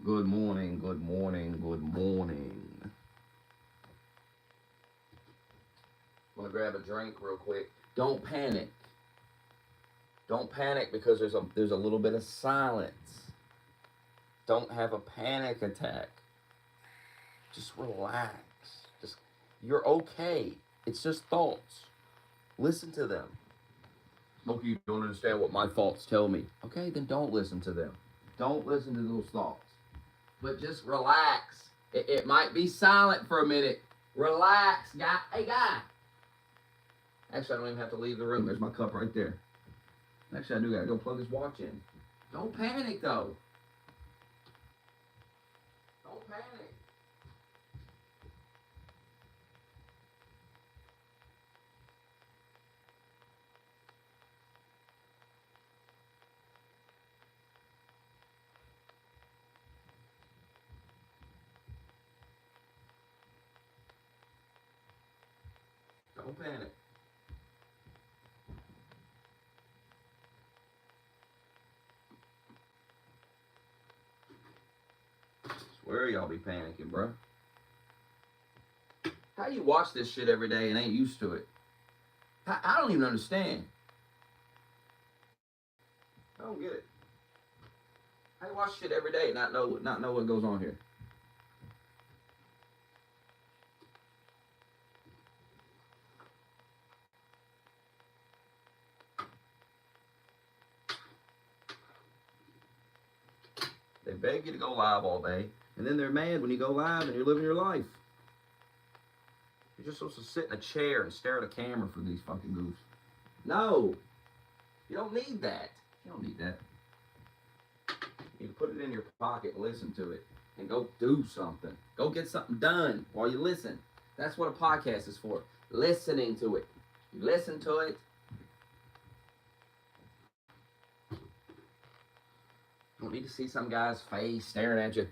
Good morning, good morning, good morning. I'm gonna grab a drink real quick. Don't panic. Don't panic because there's a little bit of silence. Don't have a panic attack. Just relax. Just you're okay. It's just thoughts. Listen to them. Smokey, you don't understand what my thoughts tell me. Okay, then don't listen to them. Don't listen to those thoughts. But just relax. It might be silent for a minute. Relax, guy. Hey, guy. Actually, I don't even have to leave the room. There's my cup right there. Actually, I do gotta go plug this watch in. Don't panic, though. Don't panic. Don't panic. I swear y'all be panicking, bro. How you watch this shit every day and ain't used to it? I don't even understand. I don't get it. How you watch shit every day and not know what goes on here? They beg you to go live all day, and then they're mad when you go live and you're living your life. You're just supposed to sit in a chair and stare at a camera for these fucking goofs. No, you don't need that. You don't need that. You can put it in your pocket and listen to it, and go do something. Go get something done while you listen. That's what a podcast is for. Listening to it. You listen to it. You don't need to see some guy's face staring at you.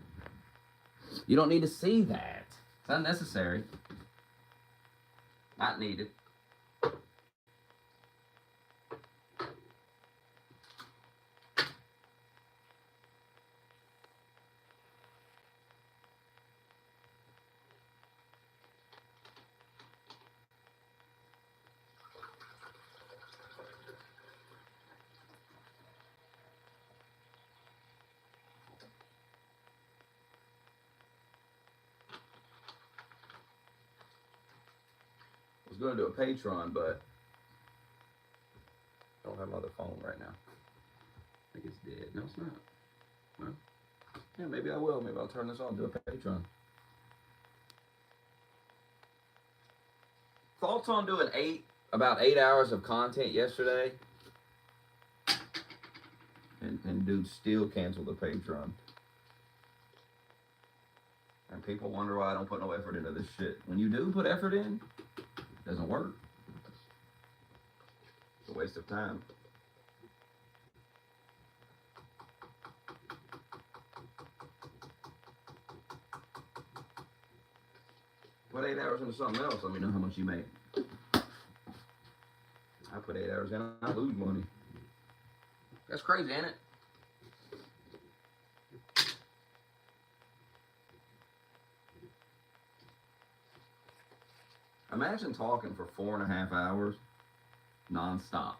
You don't need to see that. It's unnecessary. Not needed. I was going to do a Patreon, but I don't have my other phone right now. I think it's dead. No, it's not. No. Yeah, maybe I will. Maybe I'll turn this on and do a Patreon. Thoughts on doing about 8 hours of content yesterday? And dude still canceled the Patreon. And people wonder why I don't put no effort into this shit. When you do put effort in, it doesn't work. It's a waste of time. Put 8 hours into something else, let me know how much you make. I put 8 hours in, I lose money. That's crazy, ain't it? Imagine talking for 4.5 hours non-stop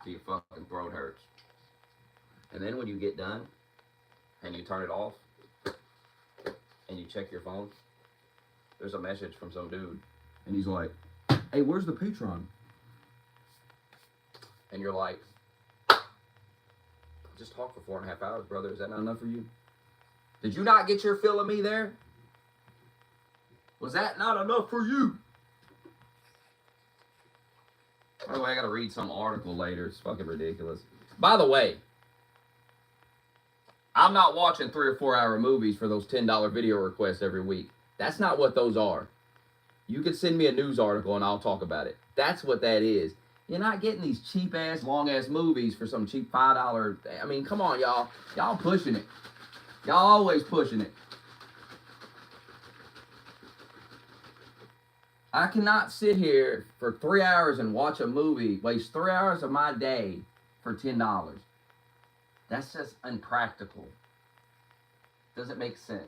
till your fucking throat hurts. And then when you get done and you turn it off and you check your phone, there's a message from some dude. And he's like, hey, where's the Patreon? And you're like, just talk for 4.5 hours, brother. Is that not enough for you? Did you not get your fill of me there? Was that not enough for you? By the way, I gotta read some article later. It's fucking ridiculous. By the way, I'm not watching 3 or 4 hour movies for those $10 video requests every week. That's not what those are. You could send me a news article and I'll talk about it. That's what that is. You're not getting these cheap ass, long ass movies for some cheap $5. I mean, come on, y'all. Y'all pushing it. Y'all always pushing it. I cannot sit here for 3 hours and watch a movie, waste 3 hours of my day for $10. That's just unpractical. Does it make sense?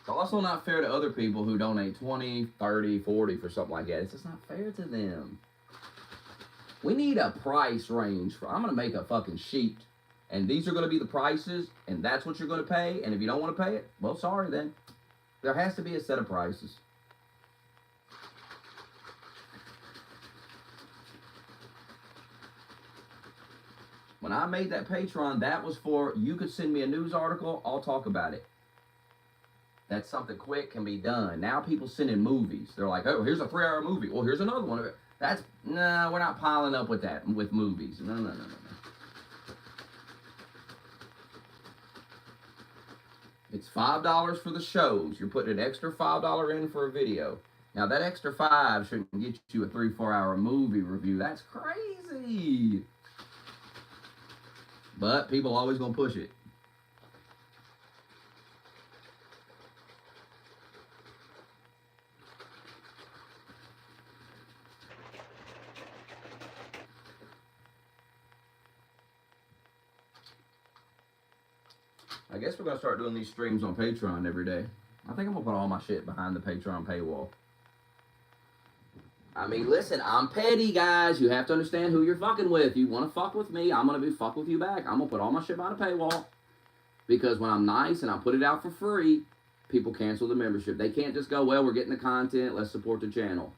It's also not fair to other people who donate 20, 30, 40 for something like that. It's just not fair to them. We need a price range for. I'm going to make a fucking sheet. And these are going to be the prices. And that's what you're going to pay. And if you don't want to pay it, well, sorry then. There has to be a set of prices. When I made that Patreon, that was for, you could send me a news article, I'll talk about it. That's something quick, can be done. Now people send in movies. They're like, oh, here's a 3-hour movie. Well, here's another one. That's, no, we're not piling up with that, with movies. No. It's $5 for the shows. You're putting an extra $5 in for a video. Now, that extra $5 shouldn't get you a 3-4 hour movie review. That's crazy. But people always gonna push it. I guess we're gonna start doing these streams on Patreon every day. I think I'm gonna put all my shit behind the Patreon paywall. I mean, listen, I'm petty, guys. You have to understand who you're fucking with. You want to fuck with me, I'm going to be fuck with you back. I'm going to put all my shit behind a paywall. Because when I'm nice and I put it out for free, people cancel the membership. They can't just go, well, we're getting the content, let's support the channel.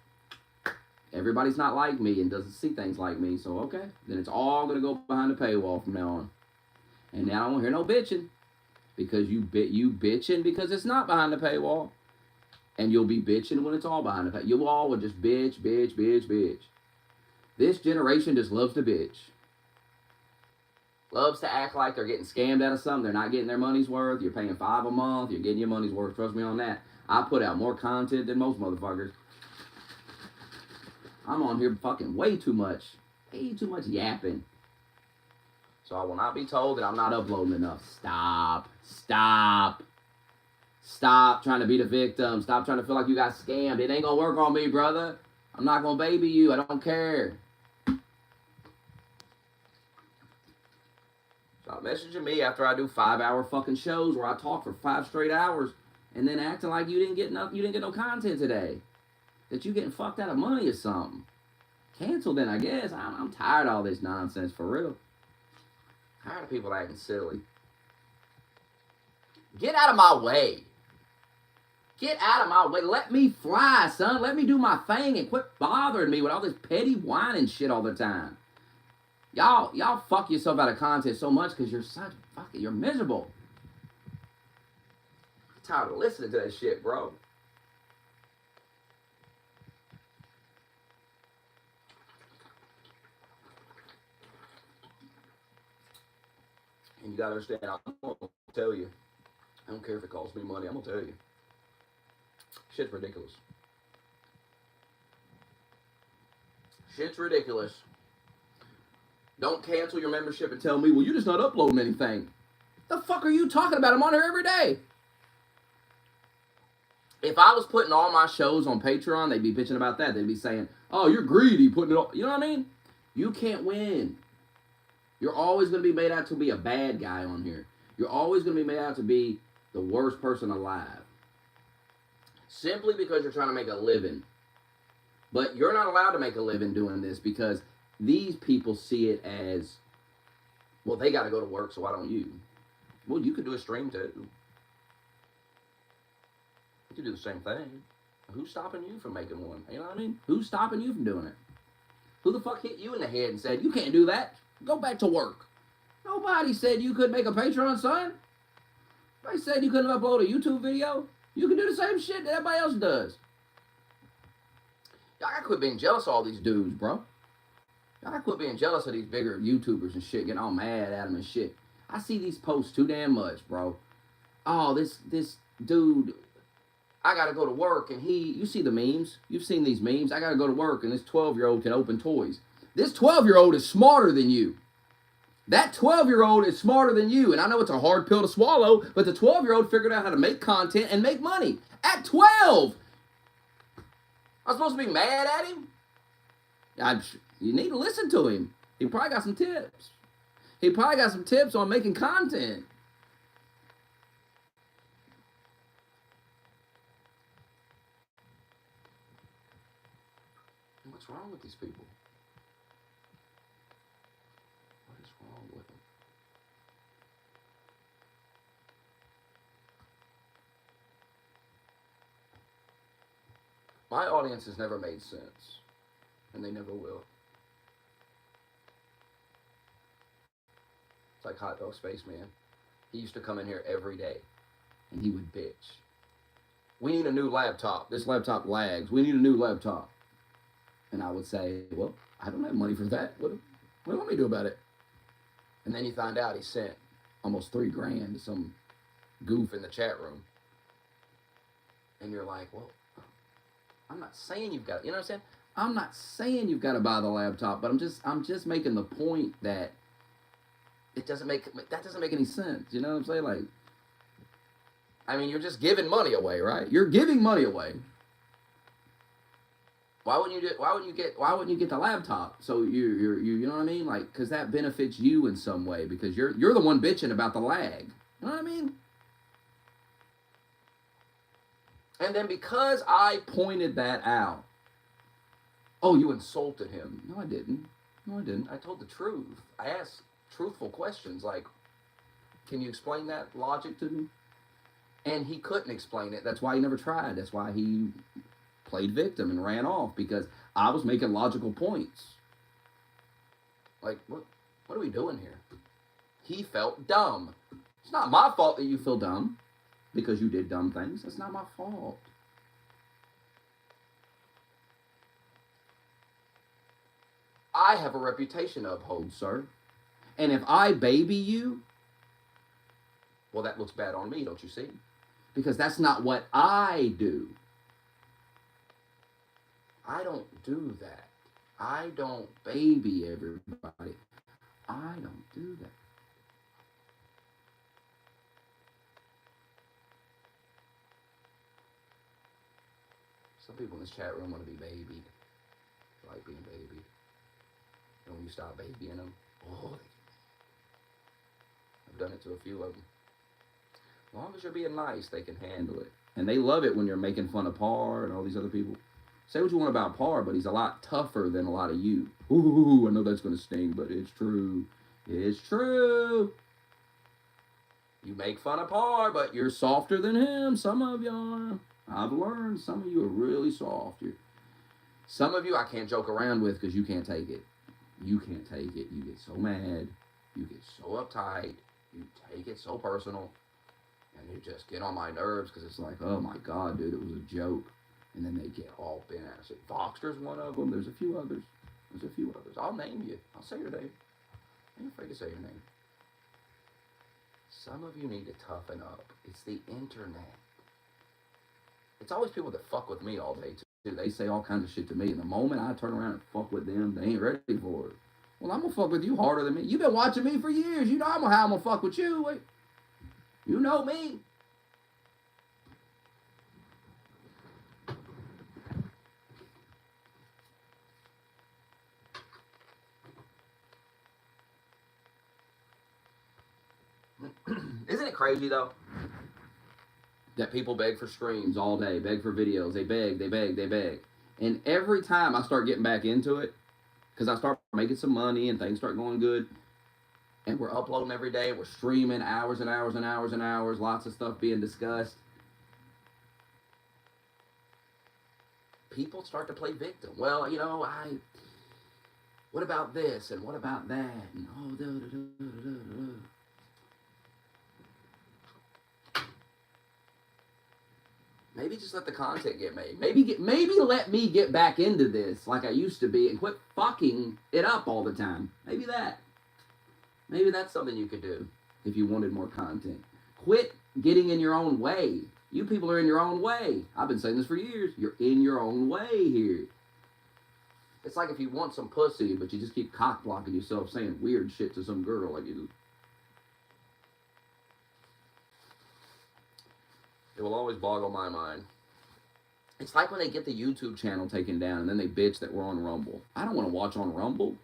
Everybody's not like me and doesn't see things like me, so okay. Then it's all going to go behind the paywall from now on. And now I won't hear no bitching. Because you bitching because it's not behind the paywall. And you'll be bitching when it's all behind the paywall. You all will just bitch. This generation just loves to bitch. Loves to act like they're getting scammed out of something. They're not getting their money's worth. You're paying $5 a month. You're getting your money's worth. Trust me on that. I put out more content than most motherfuckers. I'm on here fucking way too much. Way too much yapping. So I will not be told that I'm not uploading enough. Stop. Stop trying to be the victim. Stop trying to feel like you got scammed. It ain't gonna work on me, brother. I'm not gonna baby you. I don't care. Stop messaging me after I do 5-hour fucking shows where I talk for 5 straight hours and then acting like you didn't get no content today. That you getting fucked out of money or something. Cancel then, I guess. I'm tired of all this nonsense, for real. Tired of people acting silly. Get out of my way. Get out of my way. Let me fly, son. Let me do my thing and quit bothering me with all this petty whining shit all the time. Y'all fuck yourself out of content so much because you're miserable. I'm tired of listening to that shit, bro. And you gotta understand, I'm gonna tell you. I don't care if it costs me money, I'm gonna tell you. Shit's ridiculous. Shit's ridiculous. Don't cancel your membership and tell me, well, you're just not uploading anything. The fuck are you talking about? I'm on here every day. If I was putting all my shows on Patreon, they'd be bitching about that. They'd be saying, oh, you're greedy putting it all. You know what I mean? You can't win. You're always going to be made out to be a bad guy on here. You're always going to be made out to be the worst person alive. Simply because you're trying to make a living. But you're not allowed to make a living doing this because these people see it as, well, they got to go to work, so why don't you? Well, you could do a stream too. You could do the same thing. Who's stopping you from making one? You know what I mean? Who's stopping you from doing it? Who the fuck hit you in the head and said, you can't do that? Go back to work. Nobody said you couldn't make a Patreon, son. They said you couldn't upload a YouTube video. You can do the same shit that everybody else does. Y'all gotta quit being jealous of all these dudes, bro. Y'all gotta quit being jealous of these bigger YouTubers and shit, getting all mad at them and shit. I see these posts too damn much, bro. Oh, this dude, I gotta go to work and you see the memes? You've seen these memes? I gotta go to work and this 12-year-old can open toys. This 12-year-old is smarter than you. That 12-year-old is smarter than you. And I know it's a hard pill to swallow, but the 12-year-old figured out how to make content and make money. At 12! I'm supposed to be mad at him? You need to listen to him. He probably got some tips. He probably got some tips on making content. What's wrong with these people? What is wrong with them? My audience has never made sense, and they never will. It's like Hot Dog Spaceman. He used to come in here every day, and he would bitch. We need a new laptop. This laptop lags. We need a new laptop. And I would say, well, I don't have money for that. What do you want me to do about it? And then you find out he sent almost $3,000 to some goof in the chat room. And you're like, well, I'm not saying you've got, you know what I'm saying? I'm not saying you've got to buy the laptop, but I'm just making the point that that doesn't make any sense. You know what I'm saying? Like, I mean, you're just giving money away, right? You're giving money away. Why wouldn't you get the laptop? So you know what I mean? Like, because that benefits you in some way, because you're the one bitching about the lag. You know what I mean? And then because I pointed that out, oh, you insulted him. No, I didn't. I told the truth. I asked truthful questions like, can you explain that logic to me? And he couldn't explain it. That's why he never tried. That's why he played victim and ran off, because I was making logical points. Like, what are we doing here? He felt dumb. It's not my fault that you feel dumb because you did dumb things. That's not my fault. I have a reputation to uphold, sir. And if I baby you, well, that looks bad on me, don't you see? Because that's not what I do. I don't do that. I don't baby everybody. I don't do that. Some people in this chat room want to be babied. They like being babied. And when you stop babying them, oh, I've done it to a few of them. As long as you're being nice, they can handle it. And they love it when you're making fun of Par and all these other people. Say what you want about Par, but he's a lot tougher than a lot of you. Ooh, I know that's going to sting, but it's true. It's true. You make fun of Par, but you're softer than him. Some of you are. I've learned some of you are really soft. Some of you I can't joke around with because you can't take it. You can't take it. You get so mad. You get so uptight. You take it so personal. And you just get on my nerves because it's like, oh my God, dude, it was a joke. And then they get all bent out. I said, Voxter's one of them. There's a few others. I'll name you. I'll say your name. I ain't afraid to say your name. Some of you need to toughen up. It's the internet. It's always people that fuck with me all day, too. They say all kinds of shit to me. And the moment I turn around and fuck with them, they ain't ready for it. Well, I'm going to fuck with you harder than me. You've been watching me for years. You know how I'm going to fuck with you. Wait. You know me. Isn't it crazy, though, that people beg for streams all day, beg for videos. They beg. And every time I start getting back into it, because I start making some money and things start going good, and we're uploading every day, we're streaming hours and hours and hours and hours, lots of stuff being discussed, people start to play victim. Well, you know, what about this and what about that? And maybe just let the content get made. Maybe let me get back into this like I used to be and quit fucking it up all the time. Maybe that's something you could do if you wanted more content. Quit getting in your own way. You people are in your own way. I've been saying this for years. You're in your own way here. It's like if you want some pussy, but you just keep cock blocking yourself saying weird shit to some girl like you do. It will always boggle my mind. It's like when they get the YouTube channel taken down and then they bitch that we're on Rumble. I don't want to watch on Rumble.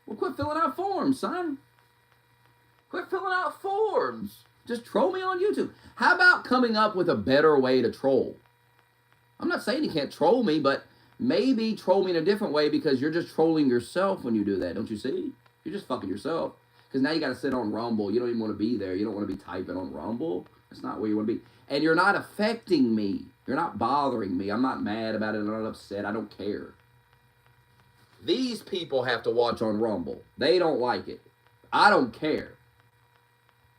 Well, quit filling out forms, son. Quit filling out forms. Just troll me on YouTube. How about coming up with a better way to troll? I'm not saying you can't troll me, but maybe troll me in a different way because you're just trolling yourself when you do that. Don't you see? You're just fucking yourself. Because now you got to sit on Rumble. You don't even want to be there. You don't want to be typing on Rumble. That's not where you want to be. And you're not affecting me. You're not bothering me. I'm not mad about it. I'm not upset. I don't care. These people have to watch on Rumble. They don't like it. I don't care.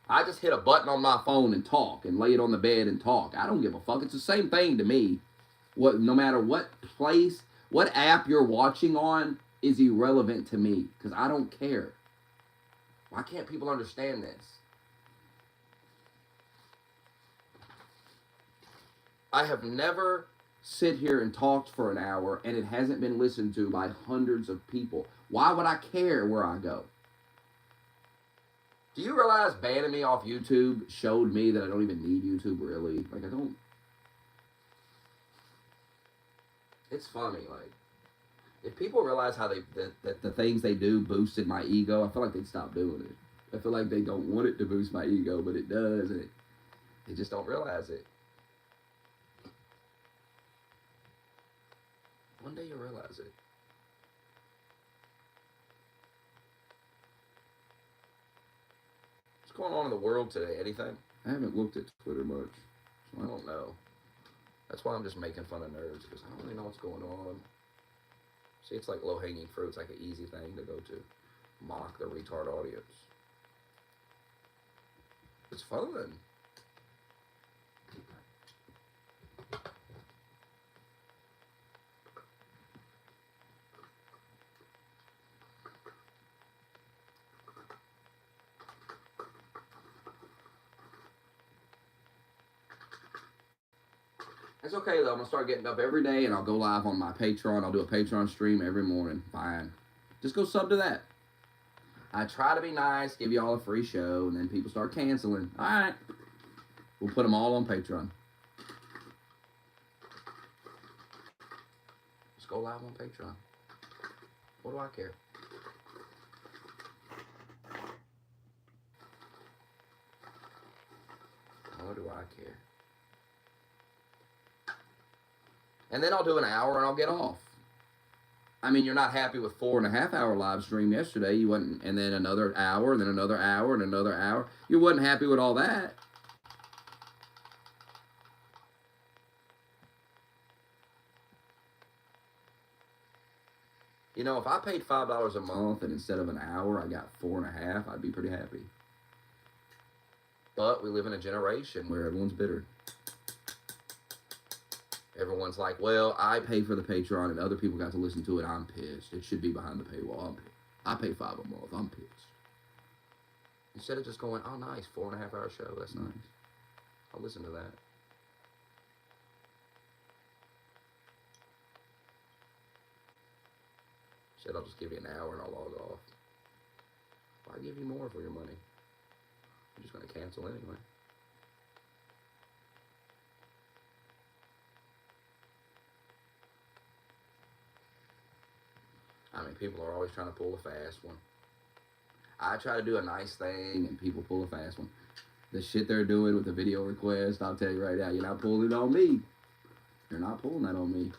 I just hit a button on my phone and talk and lay it on the bed and talk. I don't give a fuck. It's the same thing to me. No matter what place, what app you're watching on is irrelevant to me because I don't care. Why can't people understand this? I have never sit here and talked for an hour and it hasn't been listened to by hundreds of people. Why would I care where I go? Do you realize banning me off YouTube showed me that I don't even need YouTube really? Like, I don't. It's funny, like, if people realize how that the things they do boosted my ego, I feel like they'd stop doing it. I feel like they don't want it to boost my ego, but it does, and they just don't realize it. One day you'll realize it. What's going on in the world today? Anything? I haven't looked at Twitter much, so I don't know. That's why I'm just making fun of nerds, because I don't really know what's going on. See, it's like low-hanging fruit. It's like an easy thing to go to. Mock the retard audience. It's fun. It's okay, though. I'm going to start getting up every day, and I'll go live on my Patreon. I'll do a Patreon stream every morning. Fine. Just go sub to that. I try to be nice, give you all a free show, and then people start canceling. All right. We'll put them all on Patreon. Just go live on Patreon. What do I care? What do I care? And then I'll do an hour and I'll get off. I mean, you're not happy with 4.5 hour live stream yesterday. You wasn't, and then another hour, and then another hour, and another hour. You wasn't happy with all that. You know, if I paid $5 a month and instead of an hour I got 4.5, I'd be pretty happy. But we live in a generation where everyone's bitter. Everyone's like, well, I pay for the Patreon and other people got to listen to it. I'm pissed. It should be behind the paywall. I pay $5 a month. I'm pissed. Instead of just going, oh, nice, 4.5 hour show. That's nice. I'll listen to that. Said I'll just give you an hour and I'll log off. Why give you more for your money? I'm just going to cancel anyway. I mean, people are always trying to pull a fast one. I try to do a nice thing, and people pull a fast one. The shit they're doing with the video request, I'll tell you right now, you're not pulling it on me. You're not pulling that on me.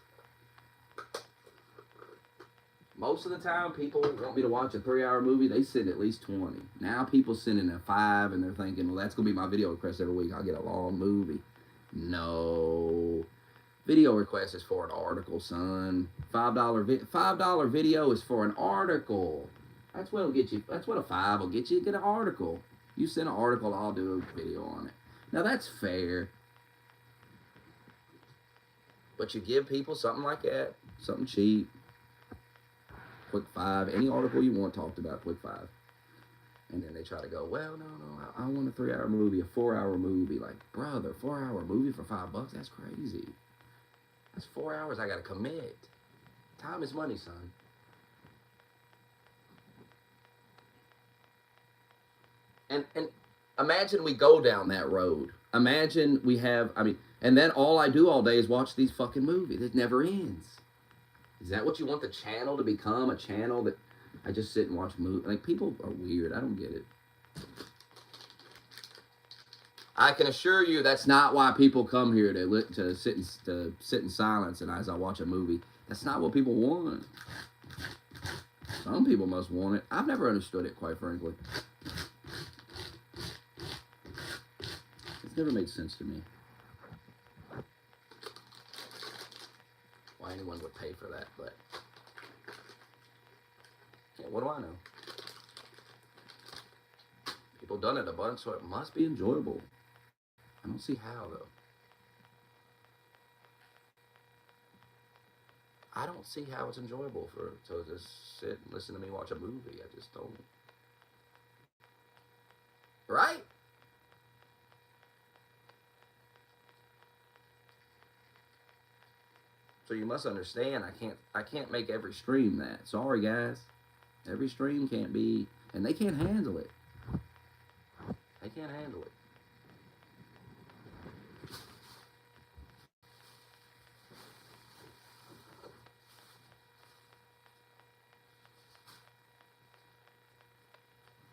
Most of the time, people want me to watch a 3-hour movie. They send at least 20. Now people sending a 5, and they're thinking, well, that's going to be my video request every week. I'll get a long movie. No. Video request is for an article, son. $5 video is for an article. That's what'll get you. That's what a 5 will get you. Get an article. You send an article, I'll do a video on it. Now that's fair. But you give people something like that, something cheap. Quick 5. Any article you want talked about, quick 5. And then they try to go, well, no, I want a 3-hour movie, a 4-hour movie. Like, brother, 4-hour movie for $5? That's crazy. That's 4 hours I gotta commit. Time is money, son. And imagine we go down that road. Imagine we have, and then all I do all day is watch these fucking movies. It never ends. Is that what you want the channel to become? A channel that I just sit and watch movies? Like, people are weird. I don't get it. I can assure you that's not why people come here to sit in silence and as I watch a movie. That's not what people want. Some people must want it. I've never understood it, quite frankly. It's never made sense to me. Why anyone would pay for that, but yeah, what do I know? People done it a bunch, so it must be enjoyable. I don't see how, though. I don't see how it's enjoyable to just sit and listen to me watch a movie. I just don't. Right? So you must understand, I can't make every stream that. Sorry, guys. Every stream can't be, and they can't handle it. They can't handle it.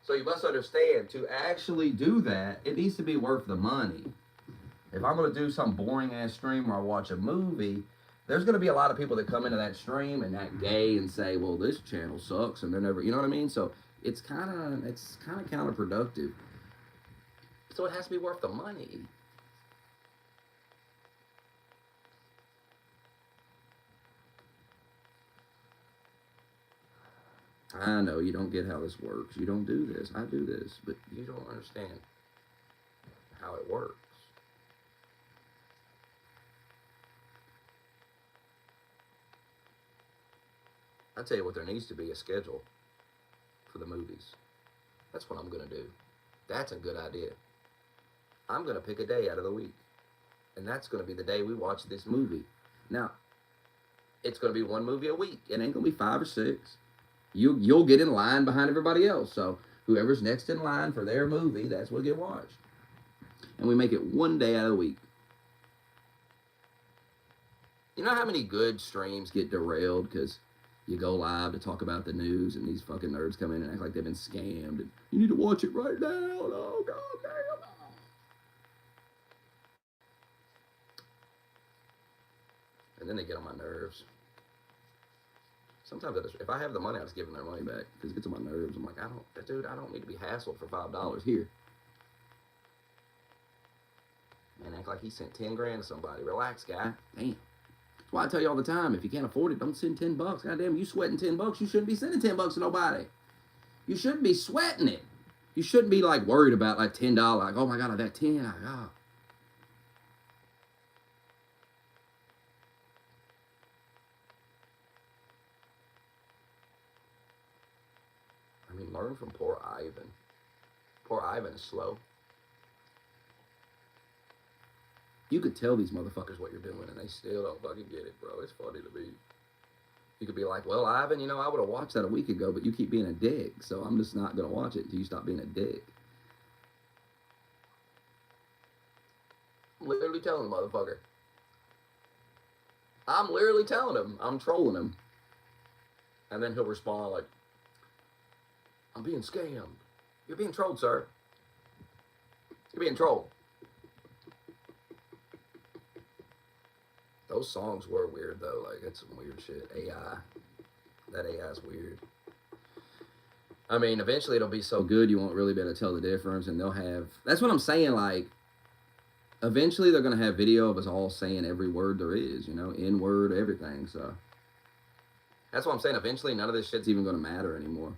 So you must understand, to actually do that, it needs to be worth the money. If I'm going to do some boring ass stream where I watch a movie, there's going to be a lot of people that come into that stream and act gay and say, "Well, this channel sucks," and they're never, you know what I mean? So it's kind of counterproductive. So it has to be worth the money. I know you don't get how this works. You don't do this. I do this, but you don't understand how it works. I tell you what, there needs to be a schedule for the movies. That's what I'm going to do. That's a good idea. I'm going to pick a day out of the week, and that's going to be the day we watch this movie. Now, it's going to be one movie a week. It ain't going to be 5 or 6. You'll get in line behind everybody else. So whoever's next in line for their movie, that's what get watched. And we make it one day out of the week. You know how many good streams get derailed because you go live to talk about the news and these fucking nerds come in and act like they've been scammed and you need to watch it right now. Oh, God damn. And then they get on my nerves. Sometimes if I have the money, I just give them their money back because it gets on my nerves. I'm like, dude, I don't need to be hassled for $5 here. Man, act like he sent 10 grand to somebody. Relax, guy. Damn. That's why I tell you all the time, if you can't afford it, don't send $10. Goddamn, you sweating $10, you shouldn't be sending $10 to nobody. You shouldn't be sweating it. You shouldn't be like worried about like $10. Like, oh my God, that 10. Oh. I mean, learn from poor Ivan. Poor Ivan is slow. You could tell these motherfuckers what you're doing, and they still don't fucking get it, bro. It's funny to me. You could be like, well, Ivan, I would have watched that a week ago, but you keep being a dick, so I'm just not going to watch it until you stop being a dick. I'm literally telling the motherfucker. I'm literally telling him. I'm trolling him. And then he'll respond like, I'm being scammed. You're being trolled, sir. You're being trolled. Those songs were weird, though. Like, it's some weird shit. AI. That AI is weird. I mean, eventually it'll be so good you won't really be able to tell the difference, and they'll have... That's what I'm saying, like, eventually they're going to have video of us all saying every word there is, N-word, everything, so... That's what I'm saying. Eventually, none of this shit's even going to matter anymore.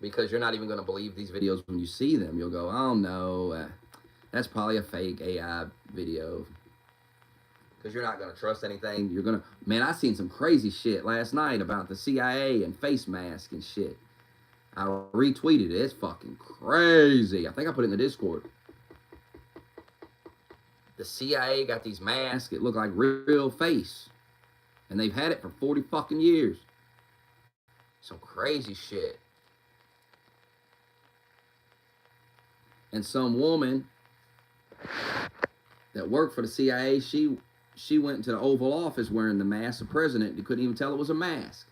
Because you're not even going to believe these videos when you see them. You'll go, oh, no, that's probably a fake AI video. Because you're not going to trust anything. You're going to... Man, I seen some crazy shit last night about the CIA and face mask and shit. I retweeted it. It's fucking crazy. I think I put it in the Discord. The CIA got these masks that look like real face. And they've had it for 40 fucking years. Some crazy shit. And some woman that worked for the CIA, she went into the Oval Office wearing the mask of president. You couldn't even tell it was a mask.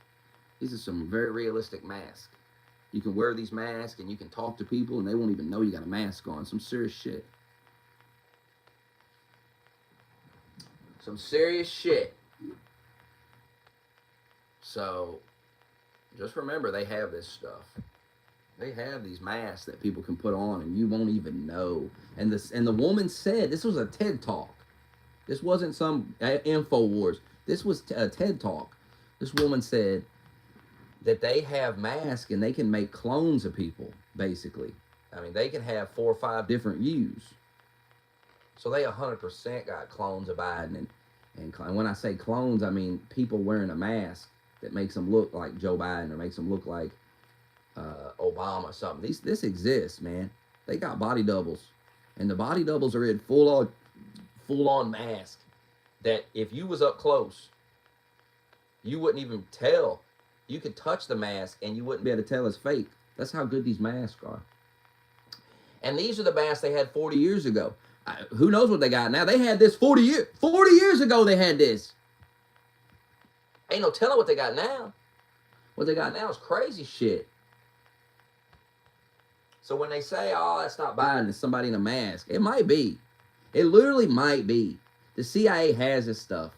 These are some very realistic masks. You can wear these masks and you can talk to people and they won't even know you got a mask on. Some serious shit. Some serious shit. So, just remember, they have this stuff. They have these masks that people can put on, and you won't even know. And the woman said, this was a TED Talk. This wasn't some InfoWars. This was a TED Talk. This woman said that they have masks and they can make clones of people, basically. I mean, they can have 4 or 5 different yous. So they 100% got clones of Biden. And when I say clones, I mean people wearing a mask that makes them look like Joe Biden or makes them look like Obama or something. This exists, man. They got body doubles. And the body doubles are in full on mask that if you was up close, you wouldn't even tell. You could touch the mask and you wouldn't be able to tell it's fake. That's how good these masks are. And these are the masks they had 40 years ago. Who knows what they got now? They had this 40 years ago they had this. Ain't no telling what they got now. What they got now is crazy shit. So when they say, oh, that's not Biden, it's somebody in a mask, it might be. It literally might be. The CIA has this stuff.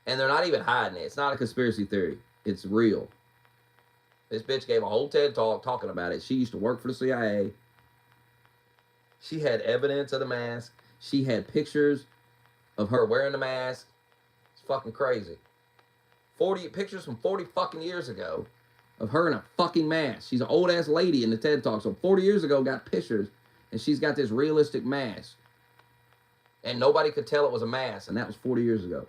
And they're not even hiding it. It's not a conspiracy theory. It's real. This bitch gave a whole TED Talk talking about it. She used to work for the CIA. She had evidence of the mask. She had pictures of her wearing the mask. It's fucking crazy. 40 pictures from 40 fucking years ago of her in a fucking mask. She's an old ass lady in the TED Talk. So 40 years ago got pictures and she's got this realistic mask. And nobody could tell it was a mask. And that was 40 years ago.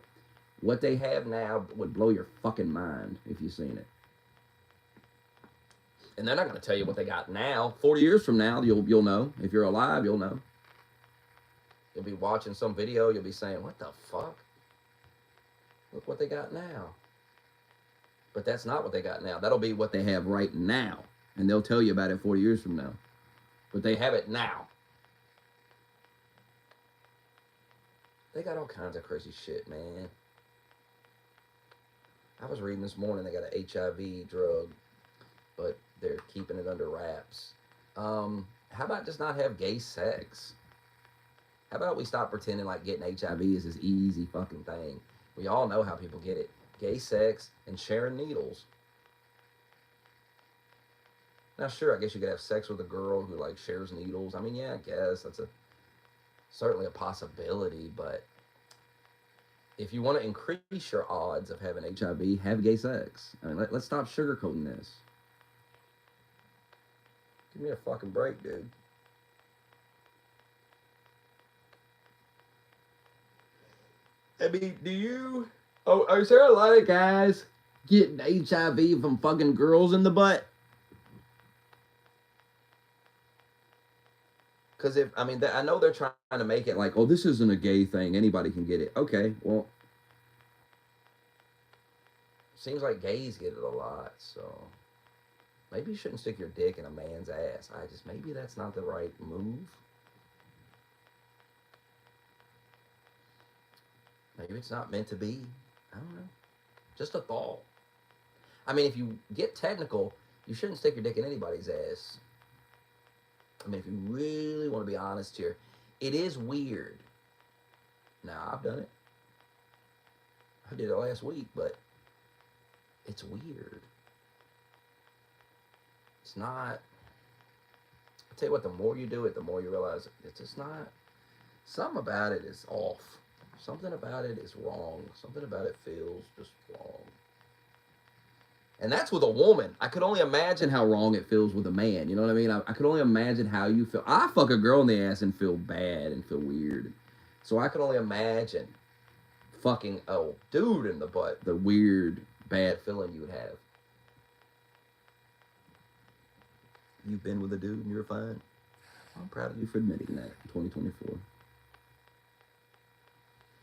What they have now would blow your fucking mind if you've seen it. And they're not going to tell you what they got now. 40 years from now, you'll know. If you're alive, you'll know. You'll be watching some video. You'll be saying, what the fuck? Look what they got now. But that's not what they got now. That'll be what they have right now. And they'll tell you about it 40 years from now. But they have it now. They got all kinds of crazy shit, man. I was reading this morning they got an HIV drug, but they're keeping it under wraps. How about just not have gay sex? How about we stop pretending like getting HIV is this easy fucking thing? We all know how people get it. Gay sex and sharing needles. Now, sure, I guess you could have sex with a girl who like shares needles. I mean, yeah, I guess that's certainly a possibility, but if you want to increase your odds of having HIV, have gay sex. I mean, let's stop sugarcoating this. Give me a fucking break, dude. I mean, is there a lot of guys getting HIV from fucking girls in the butt? Because I know they're trying to make it like, oh, this isn't a gay thing. Anybody can get it. Okay, well, seems like gays get it a lot, so maybe you shouldn't stick your dick in a man's ass. Maybe that's not the right move. Maybe it's not meant to be. I don't know. Just a thought. I mean, if you get technical, you shouldn't stick your dick in anybody's ass. I mean, if you really want to be honest here, it is weird. Now, I've done it. I did it last week, but it's weird. It's not. I'll tell you what, the more you do it, the more you realize it's just not. Something about it is off. Something about it is wrong. Something about it feels just wrong. And that's with a woman. I could only imagine how wrong it feels with a man. You know what I mean? I could only imagine how you feel. I fuck a girl in the ass and feel bad and feel weird. So I could only imagine fucking a dude in the butt, the weird, bad feeling you would have. You've been with a dude and you're fine? I'm proud of you for admitting that. 2024.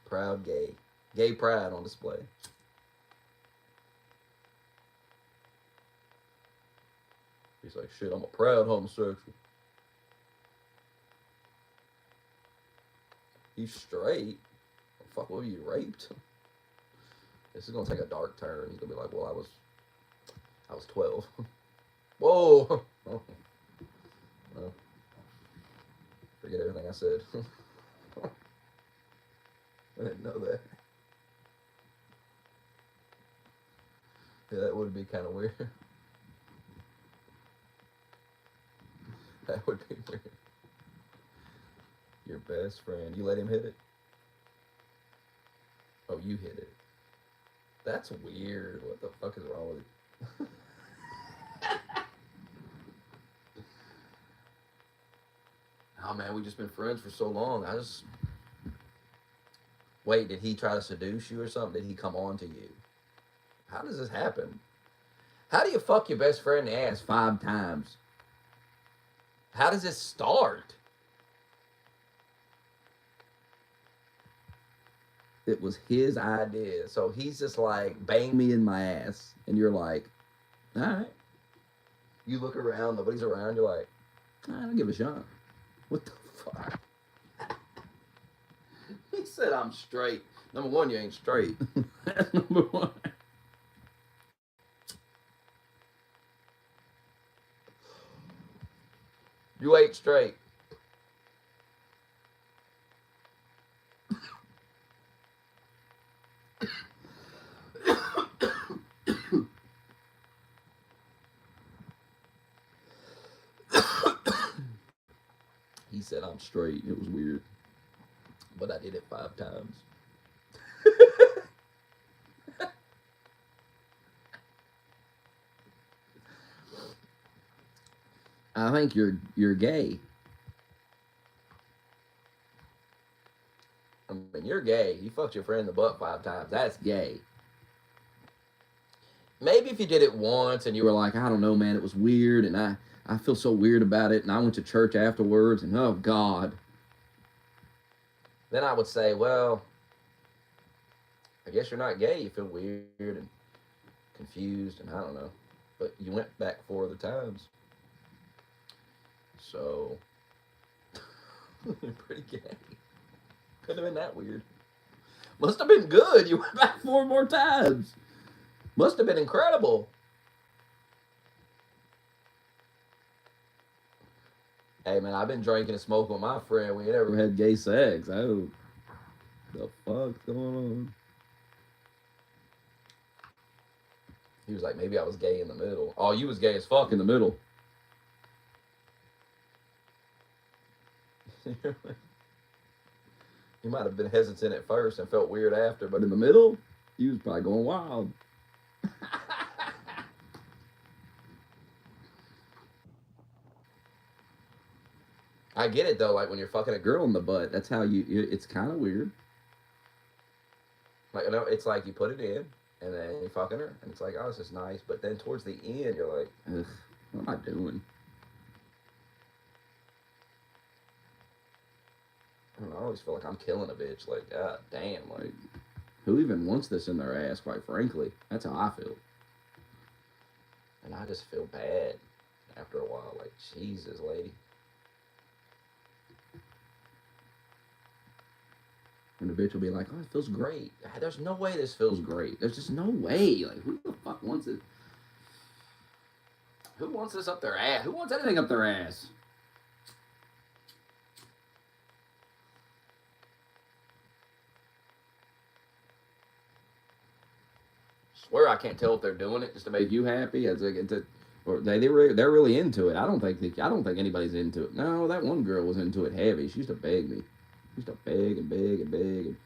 Proud gay. Gay pride on display. He's like, shit, I'm a proud homosexual. You straight? Oh, fuck, what were you, raped? This is gonna take a dark turn. He's gonna be like, well, I was 12. Whoa! Oh. Well, forget everything I said. didn't know that. Yeah, that would be kind of weird. That would be weird. Your best friend. You let him hit it? Oh, you hit it. That's weird. What the fuck is wrong with it? Oh man, we just been friends for so long. Wait, did he try to seduce you or something? Did he come on to you? How does this happen? How do you fuck your best friend in the ass 5 times? How does this start? It was his idea. So he's just like, bang me in my ass. And you're like, all right. You look around, nobody's around. You're like, all right, I'll give it a shot. What the fuck? He said I'm straight. Number one, you ain't straight. That's number one. You ain't straight. He said I'm straight. It was weird. But I did it 5 times. I think you're gay. I mean, you're gay. You fucked your friend in the butt 5 times. That's gay. Maybe if you did it once and you were like, I don't know, man, it was weird, and I feel so weird about it, and I went to church afterwards, and oh, God. Then I would say, well, I guess you're not gay. You feel weird and confused, and I don't know. But you went back 4 other times. So, you're pretty gay. Could have been that weird. Must have been good. You went back 4 more times. Must have been incredible. Hey, man, I've been drinking and smoking with my friend. We ain't never had gay sex. Oh, the fuck's going on? He was like, maybe I was gay in the middle. Oh, you was gay as fuck in the middle. You might have been hesitant at first and felt weird after, but in the middle, you was probably going wild. I get it though, like when you're fucking a girl in the butt, that's how it's kind of weird. Like, you know, it's like you put it in, and then you're fucking her, and it's like, oh, this is nice, but then towards the end, you're like, ugh, what am I doing? I don't know, I always feel like I'm killing a bitch. Like, god damn, like, who even wants this in their ass, quite frankly? That's how I feel. And I just feel bad after a while. Like, Jesus, lady. And the bitch will be like, oh, it feels great. There's no way this feels great. There's just no way. Like, who the fuck wants it? Who wants this up their ass? Who wants anything up their ass? Swear I can't tell if they're doing it just to make you happy. Or they're really into it. I don't think anybody's into it. No, that one girl was into it heavy. She used to beg me. She used to beg and beg and beg. And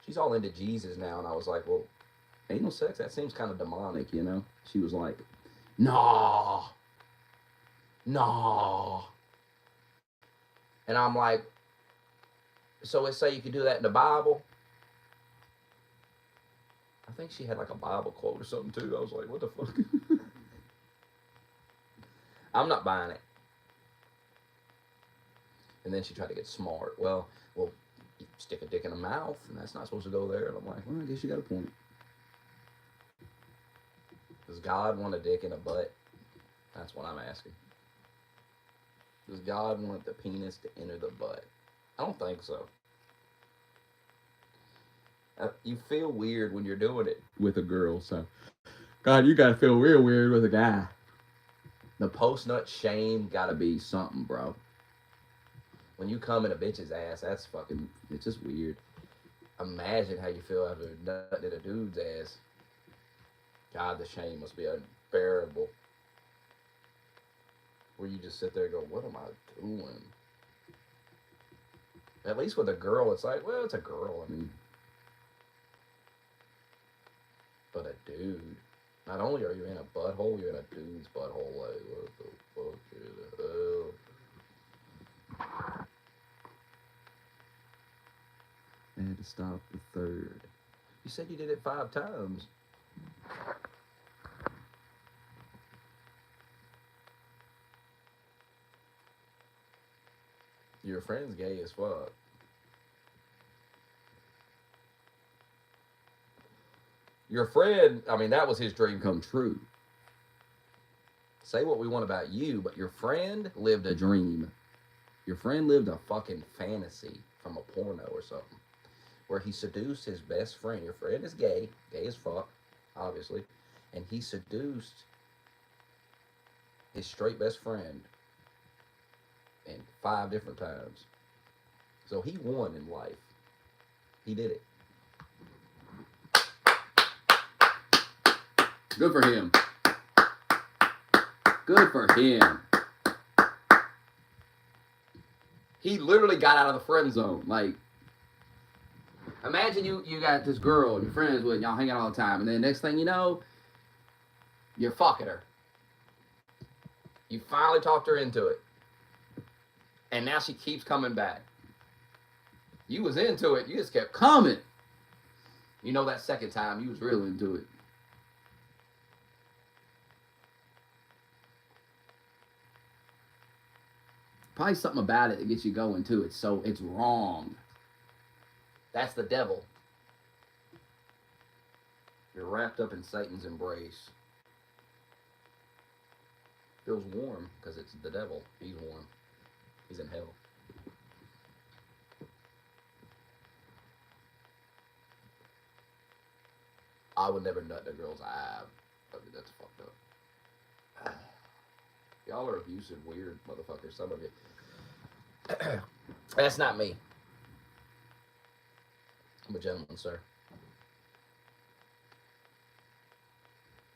she's all into Jesus now, and I was like, well, anal sex? That seems kind of demonic, you know? She was like, nah. And I'm like, so it say you can do that in the Bible? I think she had like a Bible quote or something too. I was like, what the fuck? I'm not buying it. And then she tried to get smart. Well, you stick a dick in a mouth, and that's not supposed to go there. And I'm like, well, I guess you got a point. Does God want a dick in a butt? That's what I'm asking. Does God want the penis to enter the butt? I don't think so. You feel weird when you're doing it with a girl, so God, you gotta feel real weird with a guy. The post nut shame gotta be something, bro. When you come in a bitch's ass, that's fucking. It's just weird. Imagine how you feel after nutting in a dude's ass. God, the shame must be unbearable. Where you just sit there and go, "What am I doing?" At least with a girl, it's like, well, it's a girl. I mean, but a dude. Not only are you in a butthole, you're in a dude's butthole. Like, what the fuck is hell? I had to stop the third. You said you did it 5 times. Your friend's gay as fuck. Your friend, I mean, that was his dream come true. Say what we want about you, but your friend lived a dream. Your friend lived a fucking fantasy from a porno or something, where he seduced his best friend. Your friend is gay as fuck, obviously, and he seduced his straight best friend in 5 different times. So he won in life. He did it. Good for him. Good for him. He literally got out of the friend zone. Like, imagine you got this girl you're friends with, y'all hang out all the time, and then next thing you know, you're fucking her. You finally talked her into it. And now she keeps coming back. You was into it, you just kept coming. You know that second time you was real into it. Probably something about it that gets you going too. It's wrong. That's the devil. You're wrapped up in Satan's embrace. Feels warm because it's the devil. He's warm. He's in hell. I would never nut in a girl's eye. I mean, that's fucked up. Y'all are abusive, weird motherfuckers. Some of you. That's not me. I'm a gentleman, sir.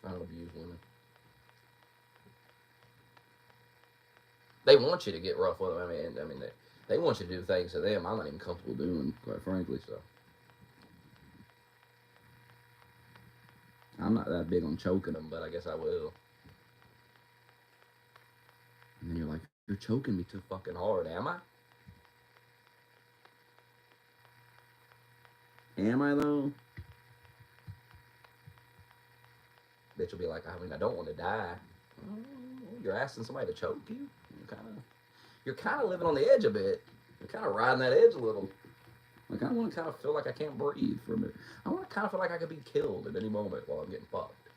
I don't abuse women. They want you to get rough with them. I mean, they want you to do things to them I'm not even comfortable doing, quite frankly. So I'm not that big on choking them, but I guess I will. And then you're like, you're choking me too fucking hard, am I? Am I though? Bitch will be like, I mean, I don't want to die. You're asking somebody to choke you? You're kind of living on the edge a bit. You're kind of riding that edge a little. Like, I want to kind of feel like I can't breathe for a minute. I want to kind of feel like I could be killed at any moment while I'm getting fucked.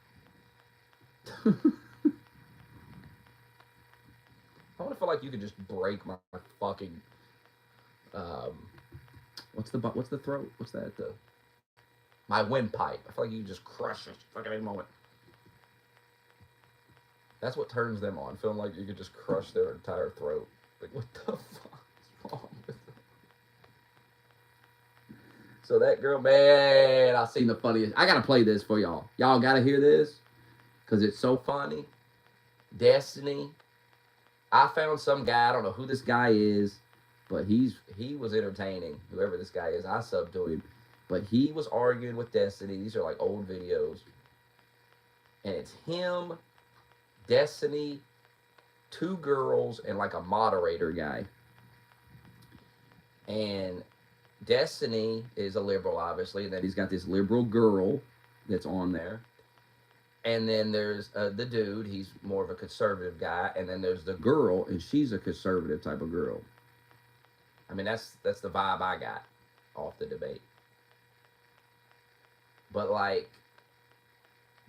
I want to feel like you could just break my fucking what's the throat? What's that? My windpipe. I feel like you could just crush it fucking any moment. That's what turns them on. Feeling like you could just crush their entire throat. Like, what the fuck is wrong with them? So that girl, man, I seen the funniest. I gotta play this for y'all. Y'all gotta hear this because it's so funny. Destiny. I found some guy. I don't know who this guy is, but he was entertaining. Whoever this guy is, I subbed to him. But he was arguing with Destiny. These are like old videos, and it's him, Destiny, 2 girls, and like a moderator guy. And Destiny is a liberal, obviously, and then he's got this liberal girl that's on there. And then there's the dude, he's more of a conservative guy, and then there's the girl, and she's a conservative type of girl. I mean, that's the vibe I got off the debate. But like,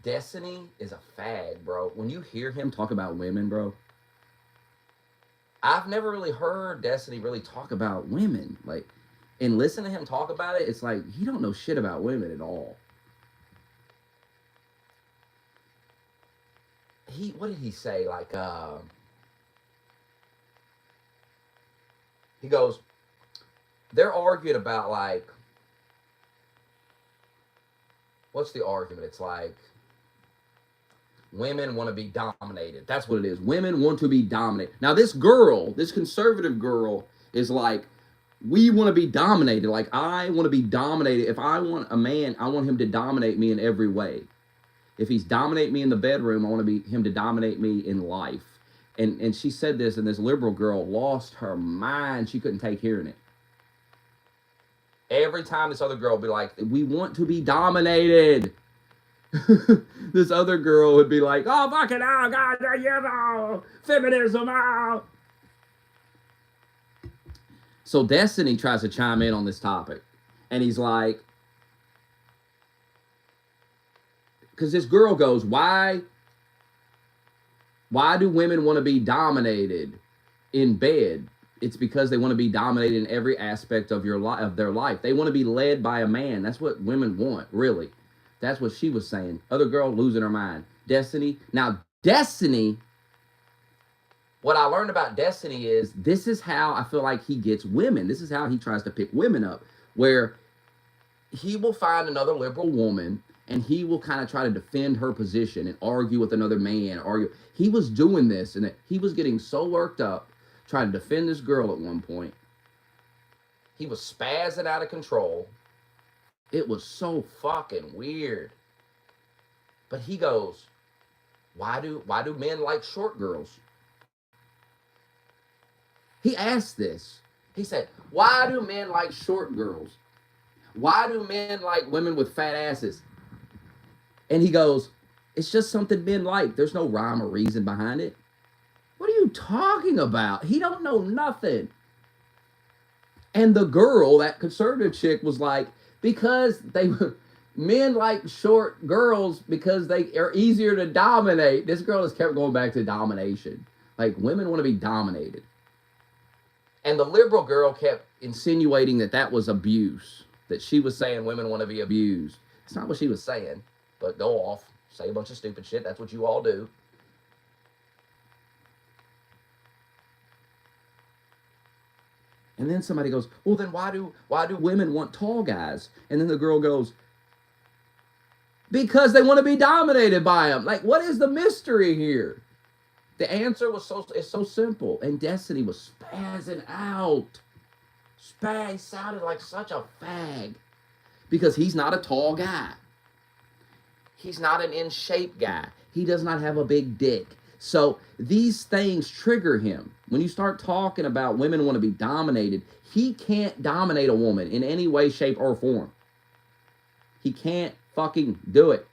Destiny is a fad, bro. When you hear him talk about women, bro, I've never really heard Destiny really talk about women. Like, and listen to him talk about it, it's like he don't know shit about women at all. What did he say? Like, He goes, they're arguing about like, what's the argument? It's like women want to be dominated. That's what it is. Women want to be dominated. Now, this girl, this conservative girl, is like, we want to be dominated. Like, I want to be dominated. If I want a man, I want him to dominate me in every way. If he's dominate me in the bedroom, I want him to dominate me in life. And she said this, and this liberal girl lost her mind. She couldn't take hearing it. Every time this other girl would be like, we want to be dominated. This other girl would be like, oh, fucking hell, God, you know, feminism, oh. So Destiny tries to chime in on this topic. And he's like, because this girl goes, why do women want to be dominated in bed? It's because they want to be dominated in every aspect of their life. They want to be led by a man. That's what women want, really. That's what she was saying. Other girl losing her mind. Destiny. Now, Destiny, what I learned about Destiny is this is how I feel like he gets women. This is how he tries to pick women up, where he will find another liberal woman and he will kind of try to defend her position and argue with another man. He was doing this, and he was getting so worked up trying to defend this girl at one point. He was spazzing out of control. It was so fucking weird. But he goes, why do men like short girls? He asked this. He said, why do men like short girls? Why do men like women with fat asses? And he goes, it's just something men like. There's no rhyme or reason behind it. What are you talking about? He don't know nothing. And the girl, that conservative chick, was like, because men like short girls because they are easier to dominate. This girl has kept going back to domination. Like, women want to be dominated. And the liberal girl kept insinuating that was abuse, that she was saying women want to be abused. It's not what she was saying, but go off, say a bunch of stupid shit. That's what you all do. And then somebody goes, well, then why do women want tall guys? And then the girl goes, because they want to be dominated by them. Like, what is the mystery here? The answer was so simple. And Destiny was spazzing out. Spaz sounded like such a fag. Because he's not a tall guy. He's not an in-shape guy. He does not have a big dick. So these things trigger him. When you start talking about women want to be dominated, he can't dominate a woman in any way, shape, or form. He can't fucking do it.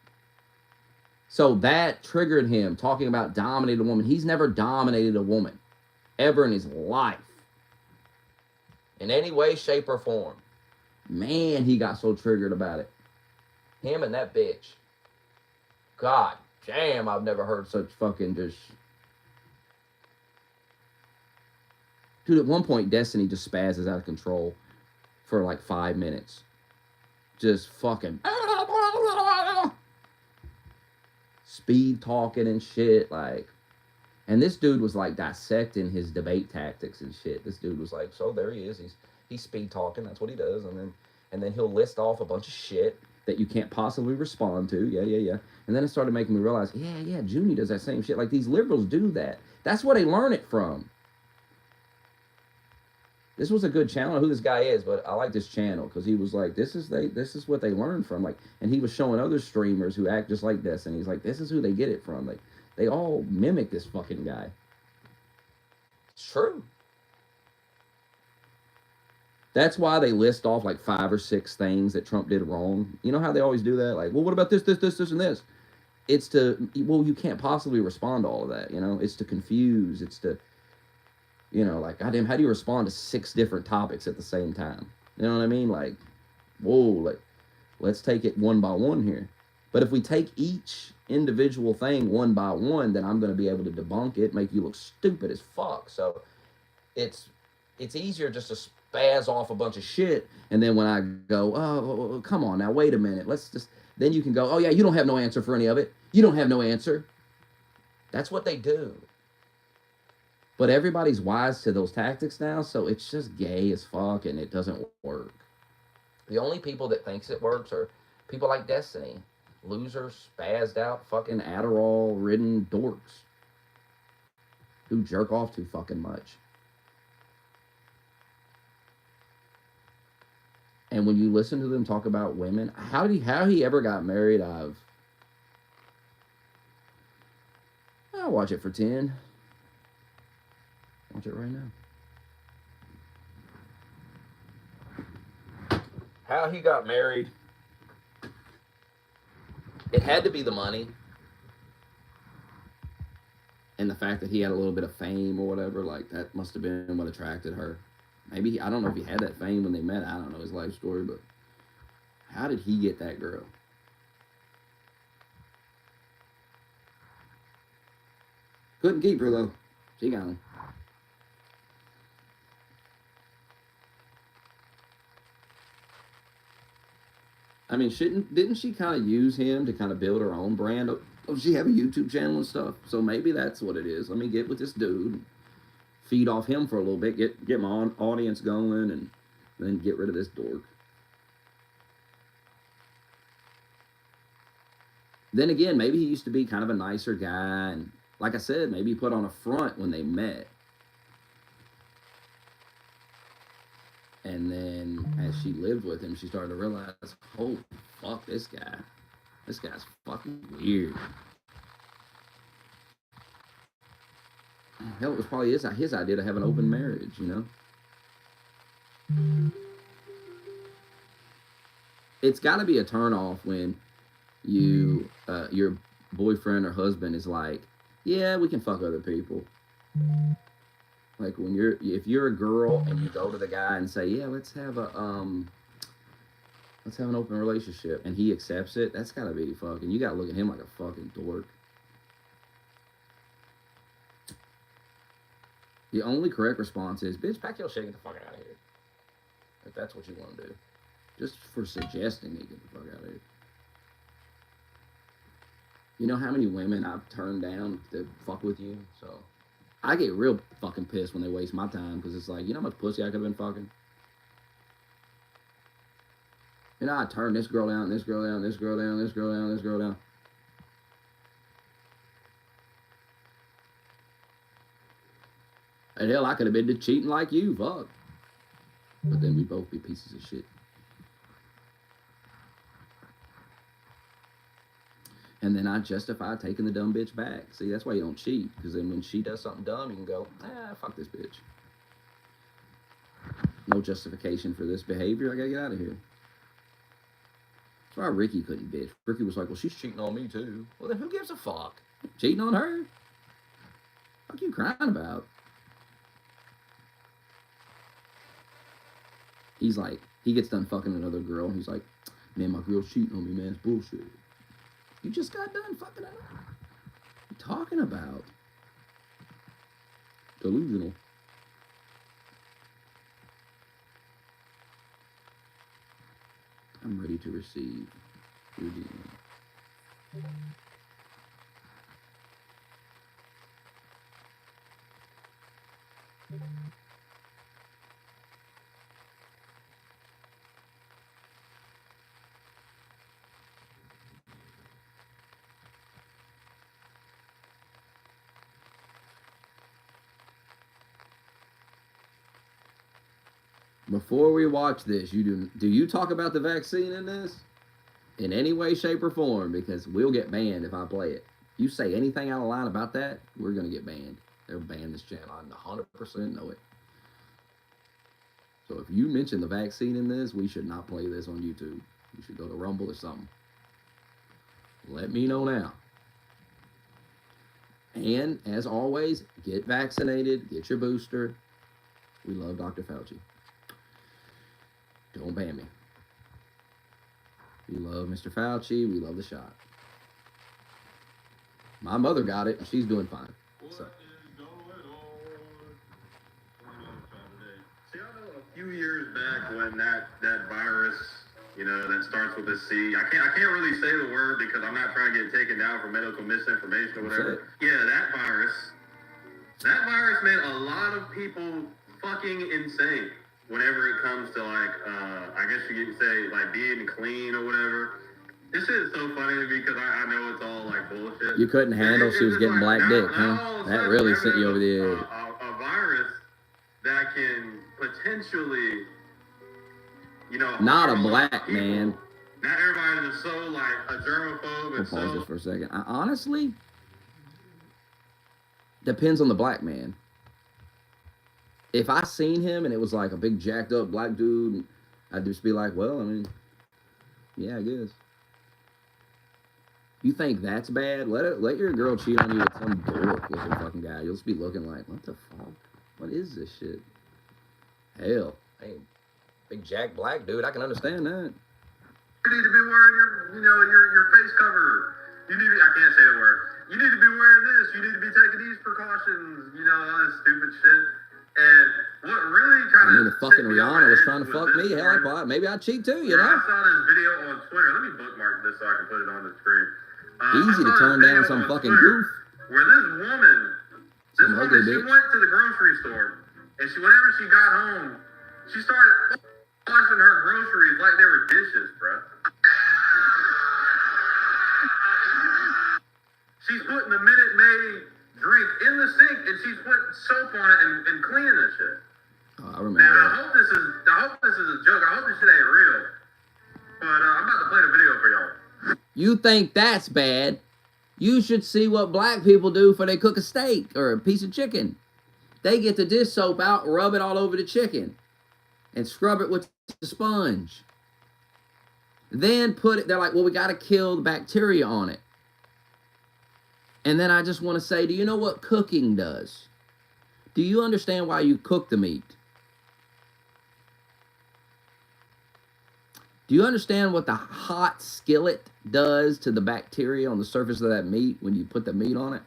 So that triggered him, talking about dominating a woman. He's never dominated a woman, ever in his life. In any way, shape, or form. Man, he got so triggered about it. Him and that bitch. God damn, I've never heard such fucking just... Dude, at one point, Destiny just spazzes out of control for like 5 minutes. Just fucking... speed talking and shit, like... And this dude was like dissecting his debate tactics and shit. This dude was like, so there he is. He's speed talking. That's what he does. And then he'll list off a bunch of shit that you can't possibly respond to. Yeah. And then it started making me realize, yeah, Junie does that same shit. Like, these liberals do that. That's where they learn it from. This was a good channel. I don't know who this guy is, but I like this channel because he was like, this is what they learn from. Like, and he was showing other streamers who act just like this, and he's like, this is who they get it from. Like, they all mimic this fucking guy. It's true. That's why they list off like 5 or 6 things that Trump did wrong. You know how they always do that? Like, well, what about this, and this? It's to, well, you can't possibly respond to all of that, you know? It's to confuse. It's to, you know, like, goddamn, how do you respond to 6 different topics at the same time? You know what I mean? Like, whoa, like, let's take it one by one here. But if we take each individual thing one by one, then I'm going to be able to debunk it, make you look stupid as fuck. So it's easier just to spaz off a bunch of shit, and then when I go, oh, come on now, wait a minute, let's just, then you can go, oh yeah, you don't have no answer for any of it. You don't have no answer. That's what they do. But everybody's wise to those tactics now, so it's just gay as fuck and it doesn't work. The only people that thinks it works are people like Destiny. Losers, spazzed out, fucking Adderall ridden dorks who jerk off too fucking much. And when you listen to them talk about women, how he ever got married, I'll watch it for 10. Watch it right now. How he got married. It had to be the money. And the fact that he had a little bit of fame or whatever, like that must have been what attracted her. Maybe, I don't know if he had that fame when they met. I don't know his life story, but how did he get that girl? Couldn't keep her though. She got him. I mean, didn't she kind of use him to kind of build her own brand? Oh, she have a YouTube channel and stuff, so maybe that's what it is. Let me get with this dude, feed off him for a little bit, get my audience going, and then get rid of this dork. Then again, maybe he used to be kind of a nicer guy, and like I said, maybe he put on a front when they met. And then as she lived with him, she started to realize, holy fuck, this guy's fucking weird. Hell, it was probably his idea to have an open marriage, you know? It's got to be a turnoff when your boyfriend or husband is like, yeah, we can fuck other people. Like if you're a girl and you go to the guy and say, yeah, let's have an open relationship, and he accepts it, that's gotta be fucking. You gotta look at him like a fucking dork. The only correct response is, bitch, pack your shit and get the fuck out of here. If that's what you want to do, just for suggesting me, get the fuck out of here. You know how many women I've turned down to fuck with you? So I get real fucking pissed when they waste my time, because it's like, you know how much pussy I could have been fucking? You know, I turned this girl down, this girl down, this girl down, this girl down, this girl down. And hell, I could have been cheating like you, fuck. But then we both be pieces of shit. And then I justify taking the dumb bitch back. See, that's why you don't cheat. Because then when she does something dumb, you can go, fuck this bitch. No justification for this behavior. I gotta get out of here. That's why Ricky couldn't bitch. Ricky was like, well, she's cheating on me too. Well, then who gives a fuck? Cheating on her? What are you crying about? He's like, he gets done fucking another girl. And he's like, man, my girl's cheating on me, man. It's bullshit. You just got done fucking her. What are you talking about? Delusional. I'm ready to receive your DNA. Before we watch this, do you talk about the vaccine in this? In any way, shape, or form, because we'll get banned if I play it. You say anything out of line about that, we're gonna get banned. They'll ban this channel. I 100% know it. So if you mention the vaccine in this, we should not play this on YouTube. You should go to Rumble or something. Let me know now. And as always, get vaccinated, get your booster. We love Dr. Fauci. Don't ban me. We love Mr. Fauci. We love the shot. My mother got it, and she's doing fine. So. See, I know a few years back when that virus, that starts with a C. I can't really say the word because I'm not trying to get taken down for medical misinformation or whatever. Yeah, that virus. That virus made a lot of people fucking insane. Whenever it comes to like, I guess you could say like being clean or whatever. This shit is so funny to me because I know it's all like bullshit. You couldn't handle she was just getting like, black dick, now huh? all of a That sudden, really whenever sent you there's over the edge. a virus that can potentially, Not a harm lot of black people, man. Not everybody is so like a germaphobe We'll and pause so. this for a second. Honestly, depends on the black man. If I seen him and it was like a big jacked up black dude, I'd just be like, well, I mean, yeah, I guess. You think that's bad? Let your girl cheat on you with some dork looking fucking guy. You'll just be looking like, what the fuck? What is this shit? Hell, hey, big jack black dude, I can understand that. You need to be wearing your face cover. I can't say the word. You need to be wearing this. You need to be taking these precautions. All this stupid shit. And what really kind of. I mean, if fucking Rihanna was trying to fuck me, hell, maybe I'd cheat too, you know? I saw this video on Twitter. Let me bookmark this so I can put it on the screen. Easy to turn down some fucking goof. Where this woman, she bitch. went to the grocery store, and whenever she got home, she started washing her groceries like they were dishes, bro. She's putting the Minute Maid drink in the sink, and she's putting soap on it and cleaning this shit. Oh, I remember Now, that. I hope this is a joke. I hope this shit ain't real. But I'm about to play the video for y'all. You think that's bad? You should see what black people do before they cook a steak or a piece of chicken. They get the dish soap out, rub it all over the chicken, and scrub it with the sponge. Then they're like, well, we got to kill the bacteria on it. And then I just want to say, do you know what cooking does? Do you understand why you cook the meat? Do you understand what the hot skillet does to the bacteria on the surface of that meat when you put the meat on it?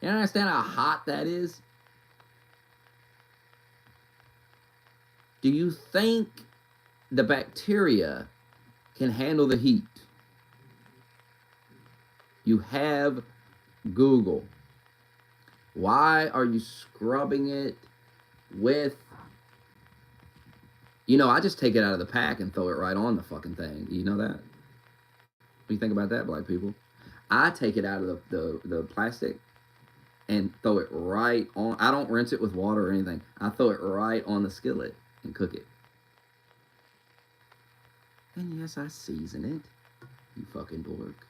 You understand how hot that is? Do you think the bacteria can handle the heat? You have Google. Why are you scrubbing it with... I just take it out of the pack and throw it right on the fucking thing. You know that? What do you think about that, black people? I take it out of the plastic and throw it right on. I don't rinse it with water or anything. I throw it right on the skillet and cook it. And yes, I season it. You fucking dork.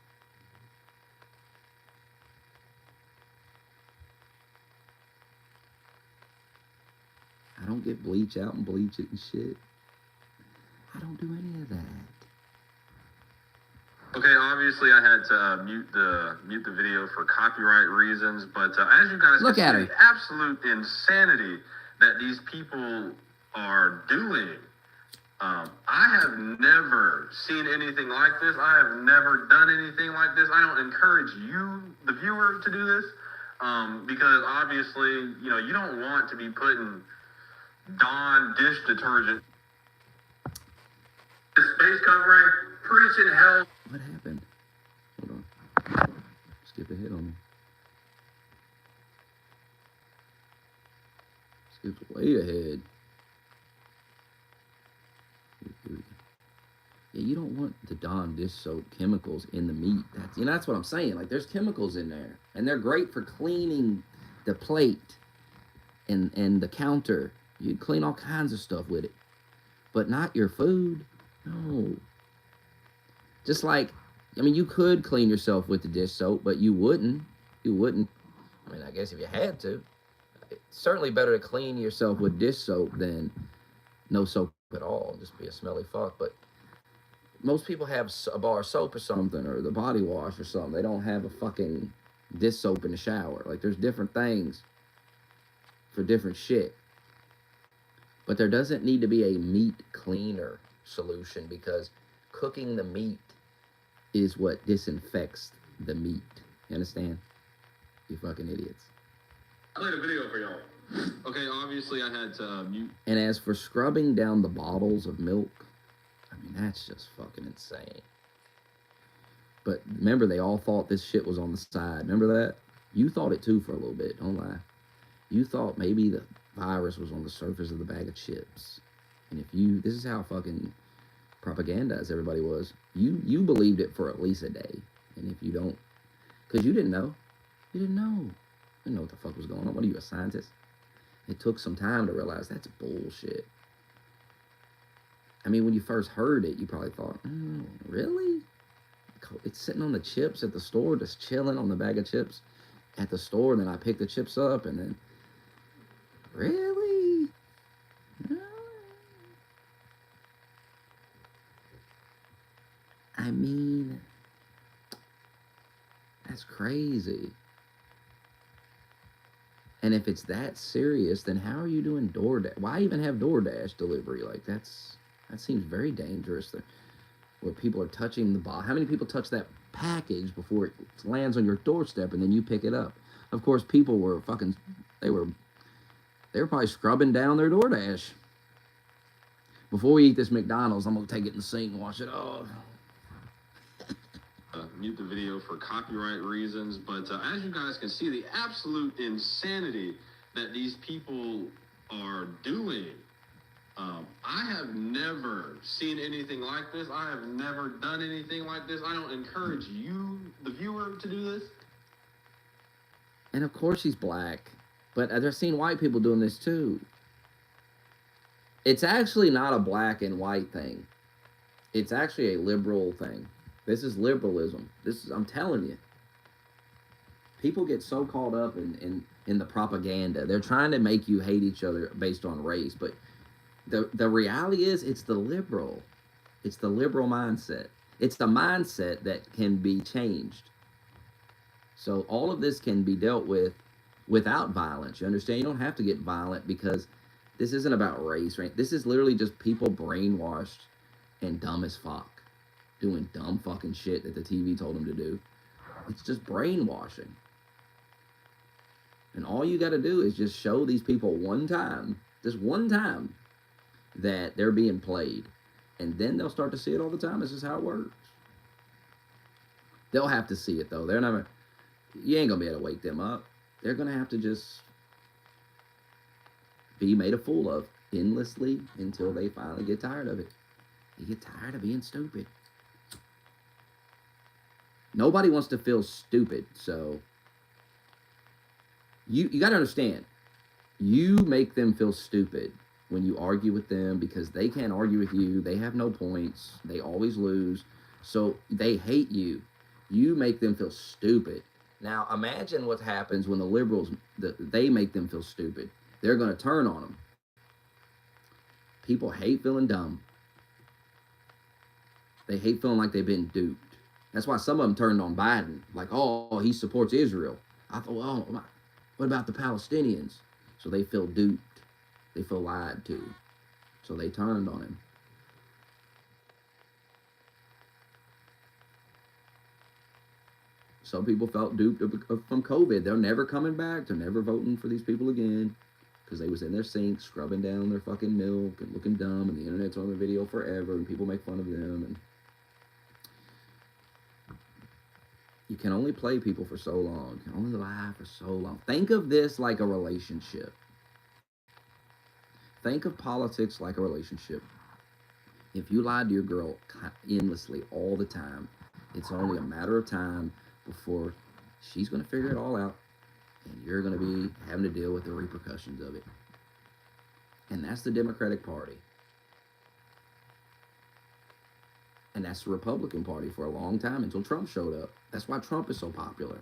I don't get bleach out and bleach it and shit. I don't do any of that. Okay, obviously I had to mute the video for copyright reasons, but as you guys Look can at see, her. the absolute insanity that these people are doing. I have never seen anything like this. I have never done anything like this. I don't encourage you, the viewer, to do this, because obviously, you don't want to be putting Dawn dish detergent. Space covering, preaching hell. What happened? Hold on. Skip ahead on me. Skipped way ahead. Yeah, you don't want the Dawn dish soap chemicals in the meat. That's what I'm saying. Like, there's chemicals in there, and they're great for cleaning the plate and the counter. You clean all kinds of stuff with it, but not your food. No. Just like, you could clean yourself with the dish soap, but you wouldn't. You wouldn't. I guess if you had to. It's certainly better to clean yourself with dish soap than no soap at all. Just be a smelly fuck. But most people have a bar of soap or something, or the body wash or something. They don't have a fucking dish soap in the shower. Like, there's different things for different shit. But there doesn't need to be a meat cleaner solution, because cooking the meat is what disinfects the meat. You understand? You fucking idiots. I played a video for y'all. Okay, obviously I had to mute. And as for scrubbing down the bottles of milk, that's just fucking insane. But remember, they all thought this shit was on the side. Remember that? You thought it too for a little bit, don't lie. You thought maybe the virus was on the surface of the bag of chips. And if you, this is how fucking propagandized everybody was. You believed it for at least a day. And if you don't, because you didn't know. You didn't know. You didn't know what the fuck was going on. What are you, a scientist? It took some time to realize that's bullshit. I mean, when you first heard it, you probably thought, really? It's sitting on the chips at the store, just chilling on the bag of chips at the store. And then I pick the chips up and then, really? I mean, that's crazy. And if it's that serious, then how are you doing DoorDash? Why even have DoorDash delivery? Like that seems very dangerous. Where people are touching the box. How many people touch that package before it lands on your doorstep and then you pick it up? Of course, people were fucking. They were probably scrubbing down their DoorDash. Before we eat this McDonald's, I'm gonna take it in the sink and wash it off. Mute the video for copyright reasons, but as you guys can see, the absolute insanity that these people are doing. I have never seen anything like this. I have never done anything like this. I don't encourage you, the viewer, to do this. And of course he's black, but I've seen white people doing this too. It's actually not a black and white thing. It's actually a liberal thing. This is liberalism. I'm telling you. People get so caught up in the propaganda. They're trying to make you hate each other based on race, but the reality is it's the liberal mindset. It's the mindset that can be changed. So all of this can be dealt with without violence. You understand? You don't have to get violent because this isn't about race, right? This is literally just people brainwashed and dumb as fuck, doing dumb fucking shit that the TV told them to do. It's just brainwashing. And all you got to do is just show these people one time, just one time, that they're being played. And then they'll start to see it all the time. This is how it works. They'll have to see it, though. They're never, you ain't going to be able to wake them up. They're going to have to just be made a fool of endlessly until they finally get tired of it. You get tired of being stupid. Nobody wants to feel stupid, so you got to understand, you make them feel stupid when you argue with them because they can't argue with you. They have no points. They always lose. So they hate you. You make them feel stupid. Now imagine what happens when the liberals, they make them feel stupid. They're going to turn on them. People hate feeling dumb. They hate feeling like they've been duped. That's why some of them turned on Biden. Like, oh, he supports Israel. I thought, well, what about the Palestinians? So they feel duped. They feel lied to. So they turned on him. Some people felt duped from COVID. They're never coming back. They're never voting for these people again because they was in their sink scrubbing down their fucking milk and looking dumb, and the internet's on the video forever, and people make fun of them. And you can only play people for so long. You can only lie for so long. Think of this like a relationship. Think of politics like a relationship. If you lie to your girl endlessly all the time, it's only a matter of time before she's going to figure it all out and you're going to be having to deal with the repercussions of it. And that's the Democratic Party. And that's the Republican Party for a long time until Trump showed up. That's why Trump is so popular.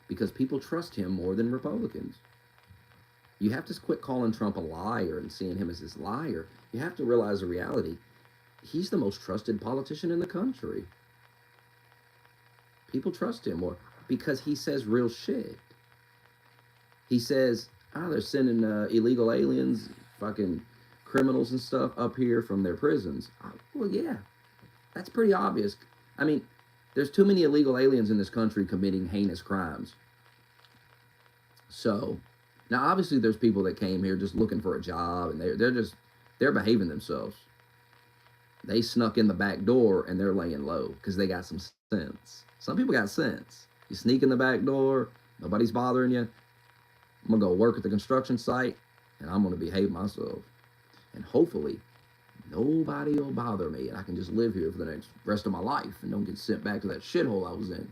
Because people trust him more than Republicans. You have to quit calling Trump a liar and seeing him as this liar. You have to realize the reality. He's the most trusted politician in the country. People trust him more because he says real shit. He says, they're sending illegal aliens, fucking criminals and stuff up here from their prisons. Well, yeah, that's pretty obvious. I mean, there's too many illegal aliens in this country committing heinous crimes. So, now obviously there's people that came here just looking for a job and they're behaving themselves. They snuck in the back door and they're laying low because they got some sense. Some people got sense. You sneak in the back door, nobody's bothering you. I'm gonna go work at the construction site, and I'm gonna behave myself, and hopefully nobody will bother me, and I can just live here for the next rest of my life and don't get sent back to that shithole I was in.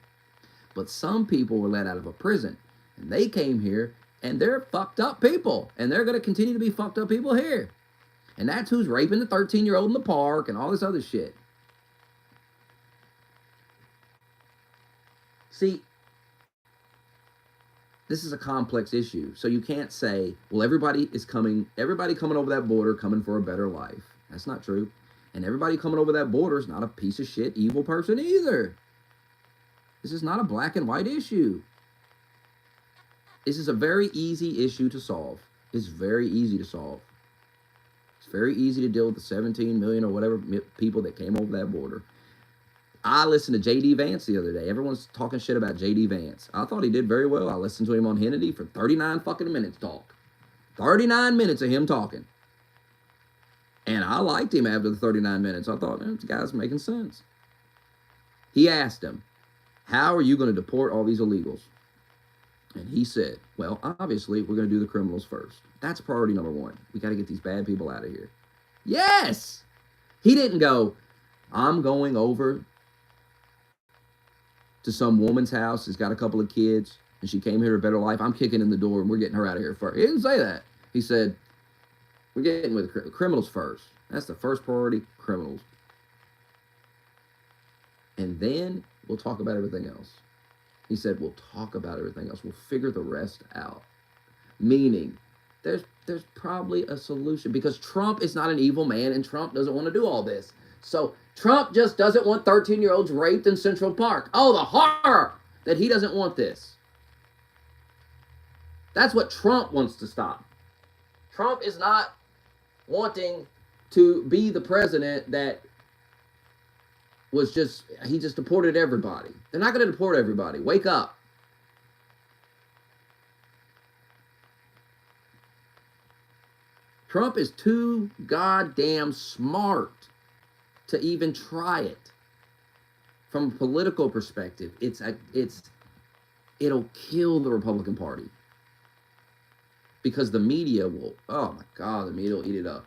But some people were let out of a prison, and they came here, and they're fucked up people, and they're gonna continue to be fucked up people here. And that's who's raping the 13-year-old in the park and all this other shit. See, this is a complex issue. So you can't say, well, everybody coming over that border coming for a better life. That's not true. And everybody coming over that border is not a piece of shit, evil person either. This is not a black and white issue. This is a very easy issue to solve. It's very easy to solve. It's very easy to deal with the 17 million or whatever people that came over that border. I listened to J.D. Vance the other day. Everyone's talking shit about J.D. Vance. I thought he did very well. I listened to him on Hannity for 39 fucking minutes talk. 39 minutes of him talking. And I liked him after the 39 minutes. I thought, this guy's making sense. He asked him, how are you going to deport all these illegals? And he said, well, obviously, we're going to do the criminals first. That's priority number one. We got to get these bad people out of here. Yes! He didn't go, I'm going over to some woman's house that's got a couple of kids, and she came here to a better life. I'm kicking in the door, and we're getting her out of here first. He didn't say that. He said, we're getting with the criminals first. That's the first priority, criminals. And then we'll talk about everything else. He said, we'll talk about everything else. We'll figure the rest out. Meaning, there's probably a solution, because Trump is not an evil man, and Trump doesn't want to do all this. So Trump just doesn't want 13-year-olds raped in Central Park. Oh, the horror that he doesn't want this. That's what Trump wants to stop. Trump is not wanting to be the president that he just deported everybody. They're not going to deport everybody. Wake up. Trump is too goddamn smart to even try it. From a political perspective, it'll kill the Republican Party. Because the media will, oh my God, the media will eat it up.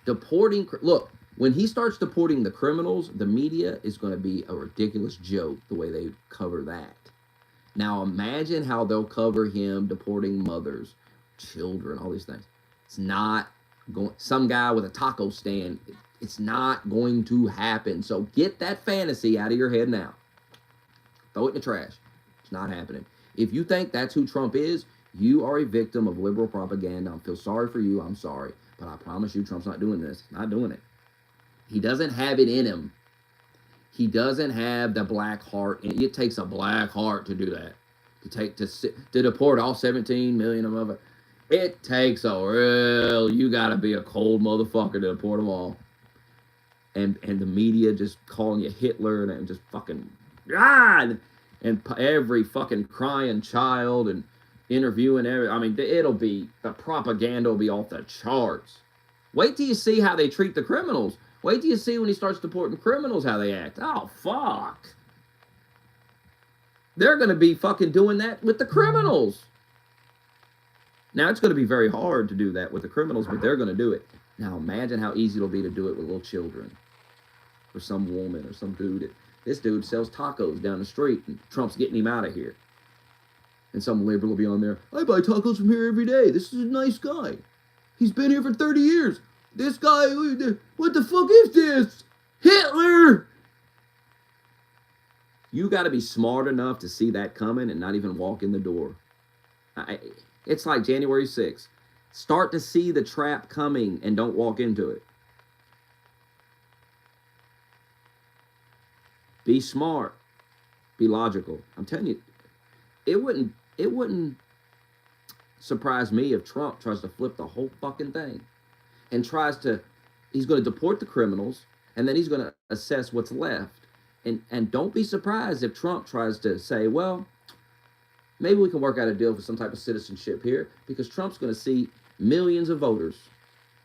Look, when he starts deporting the criminals, the media is going to be a ridiculous joke the way they cover that. Now imagine how they'll cover him deporting mothers, children, all these things. It's not going, some guy with a taco stand, it's not going to happen. So get that fantasy out of your head now. Throw it in the trash. It's not happening. If you think that's who Trump is, you are a victim of liberal propaganda. I feel sorry for you. I'm sorry. But I promise you, Trump's not doing this. Not doing it. He doesn't have it in him. He doesn't have the black heart. It takes a black heart to do that. To deport all 17 million of them. It takes you gotta be a cold motherfucker to deport them all. And the media just calling you Hitler and just fucking God, and every fucking crying child and interviewing the propaganda will be off the charts. Wait till you see how they treat the criminals. Wait till you see when he starts deporting criminals how they act. Oh, fuck. They're going to be fucking doing that with the criminals. Now, it's going to be very hard to do that with the criminals, but they're going to do it. Now, imagine how easy it'll be to do it with little children. Or some woman or some dude. This dude sells tacos down the street, and Trump's getting him out of here. And some liberal will be on there, I buy tacos from here every day. This is a nice guy. He's been here for 30 years. This guy, what the fuck is this? Hitler! You got to be smart enough to see that coming and not even walk in the door. It's like January 6th. Start to see the trap coming and don't walk into it. Be smart. Be logical. I'm telling you, it wouldn't surprise me if Trump tries to flip the whole fucking thing and he's going to deport the criminals, and then he's going to assess what's left. And don't be surprised if Trump tries to say, well, maybe we can work out a deal for some type of citizenship here, because Trump's going to see millions of voters.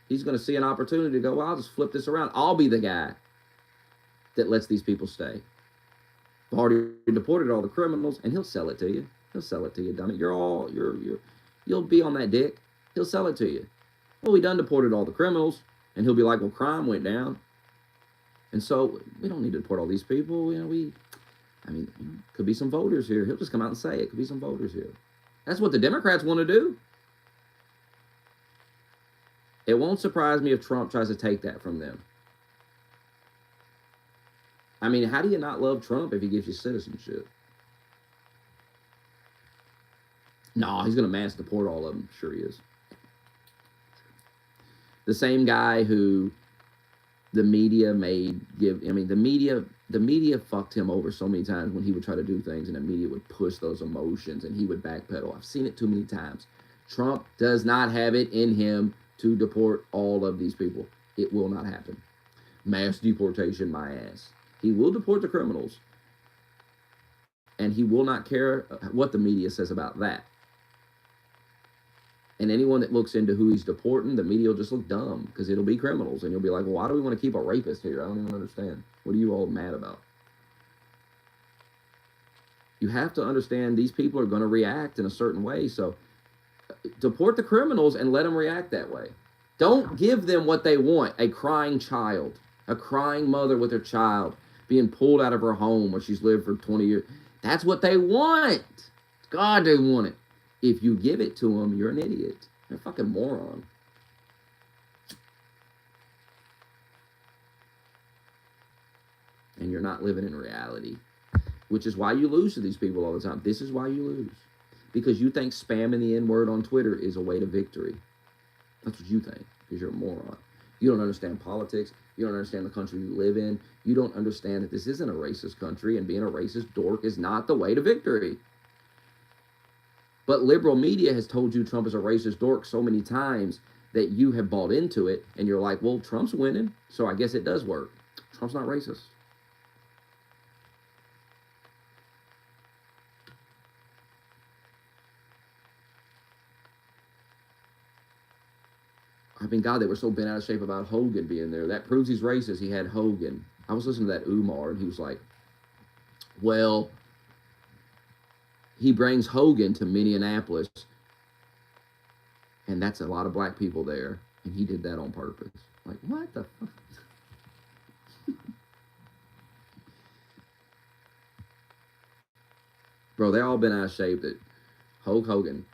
He's going to see an opportunity to go, well, I'll just flip this around. I'll be the guy that lets these people stay. I've already deported all the criminals, and he'll sell it to you. He'll sell it to you, dummy. You'll be on that dick. He'll sell it to you. Well, we done deported all the criminals, and he'll be like, well, crime went down. And so we don't need to deport all these people. Could be some voters here. He'll just come out and say it. Could be some voters here. That's what the Democrats want to do. It won't surprise me if Trump tries to take that from them. I mean, how do you not love Trump if he gives you citizenship? No, he's going to mass deport all of them. Sure he is. The same guy who the media the media fucked him over so many times when he would try to do things, and the media would push those emotions and he would backpedal. I've seen it too many times. Trump does not have it in him to deport all of these people. It will not happen. Mass deportation, my ass. He will deport the criminals, and he will not care what the media says about that. And anyone that looks into who he's deporting, the media will just look dumb because it'll be criminals. And you'll be like, well, why do we want to keep a rapist here? I don't even understand. What are you all mad about? You have to understand these people are going to react in a certain way. So deport the criminals and let them react that way. Don't give them what they want. A crying child, a crying mother with her child being pulled out of her home where she's lived for 20 years. That's what they want. God, they want it. If you give it to them, you're an idiot. You're a fucking moron. And you're not living in reality, which is why you lose to these people all the time. This is why you lose. Because you think spamming the N-word on Twitter is a way to victory. That's what you think, because you're a moron. You don't understand politics. You don't understand the country you live in. You don't understand that this isn't a racist country, and being a racist dork is not the way to victory. But liberal media has told you Trump is a racist dork so many times that you have bought into it, and you're like, well, Trump's winning, so I guess it does work. Trump's not racist. I mean, God, they were so bent out of shape about Hogan being there. That proves he's racist. He had Hogan. I was listening to that Umar, and he was like, well, he brings Hogan to Minneapolis, and that's a lot of black people there, and he did that on purpose. Like, what the fuck? Bro, they all been out of shape that Hulk Hogan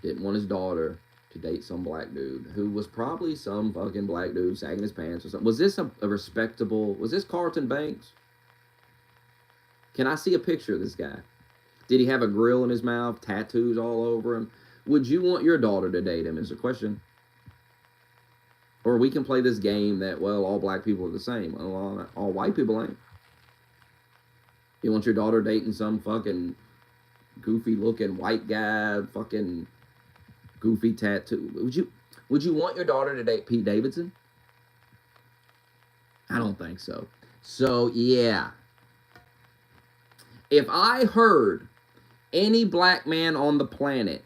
didn't want his daughter to date some black dude who was probably some fucking black dude sagging his pants or something. Was this a respectable, was this Carlton Banks? Can I see a picture of this guy? Did he have a grill in his mouth, tattoos all over him? Would you want your daughter to date him is the question. Or we can play this game that, well, all black people are the same. Well, all white people ain't. You want your daughter dating some fucking goofy looking white guy, fucking goofy tattoo? Would you want your daughter to date Pete Davidson? I don't think so. So, yeah. If I heard any black man on the planet,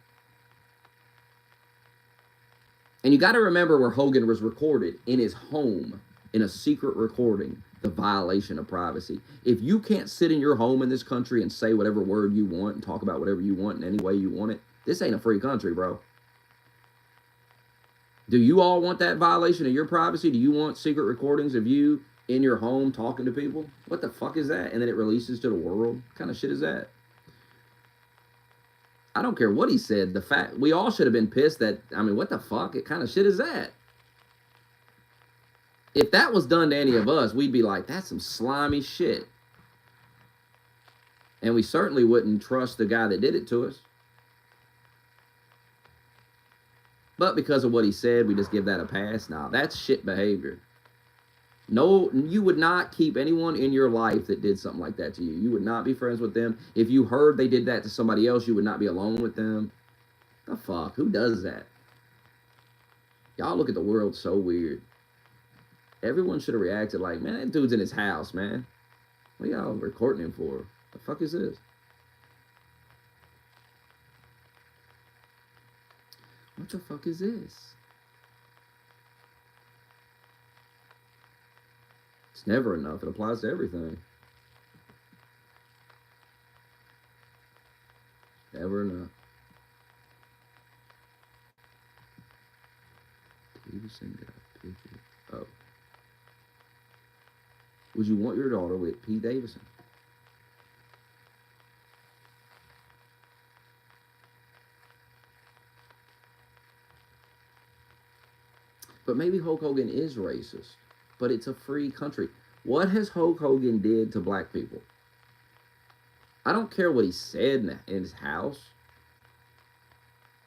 and you got to remember where Hogan was recorded, in his home, in a secret recording, the violation of privacy. If you can't sit in your home in this country and say whatever word you want and talk about whatever you want in any way you want it, this ain't a free country, bro. Do you all want that violation of your privacy? Do you want secret recordings of you in your home talking to people? What the fuck is that? And then it releases to the world? What kind of shit is that? I don't care what he said. The fact, we all should have been pissed that, I mean, what the fuck? What kind of shit is that? If that was done to any of us, we'd be like, that's some slimy shit. And we certainly wouldn't trust the guy that did it to us. But because of what he said, we just give that a pass. Nah, that's shit behavior. No, you would not keep anyone in your life that did something like that to you. You would not be friends with them. If you heard they did that to somebody else, you would not be alone with them. The fuck? Who does that? Y'all look at the world so weird. Everyone should have reacted like, man, that dude's in his house, man. What y'all recording him for? The fuck is this? What the fuck is this? It's never enough. It applies to everything. Davidson got a picture. Oh. Would you want your daughter with Pete Davidson? But maybe Hulk Hogan is racist. But it's a free country. What has Hulk Hogan did to black people? I don't care what he said in his house.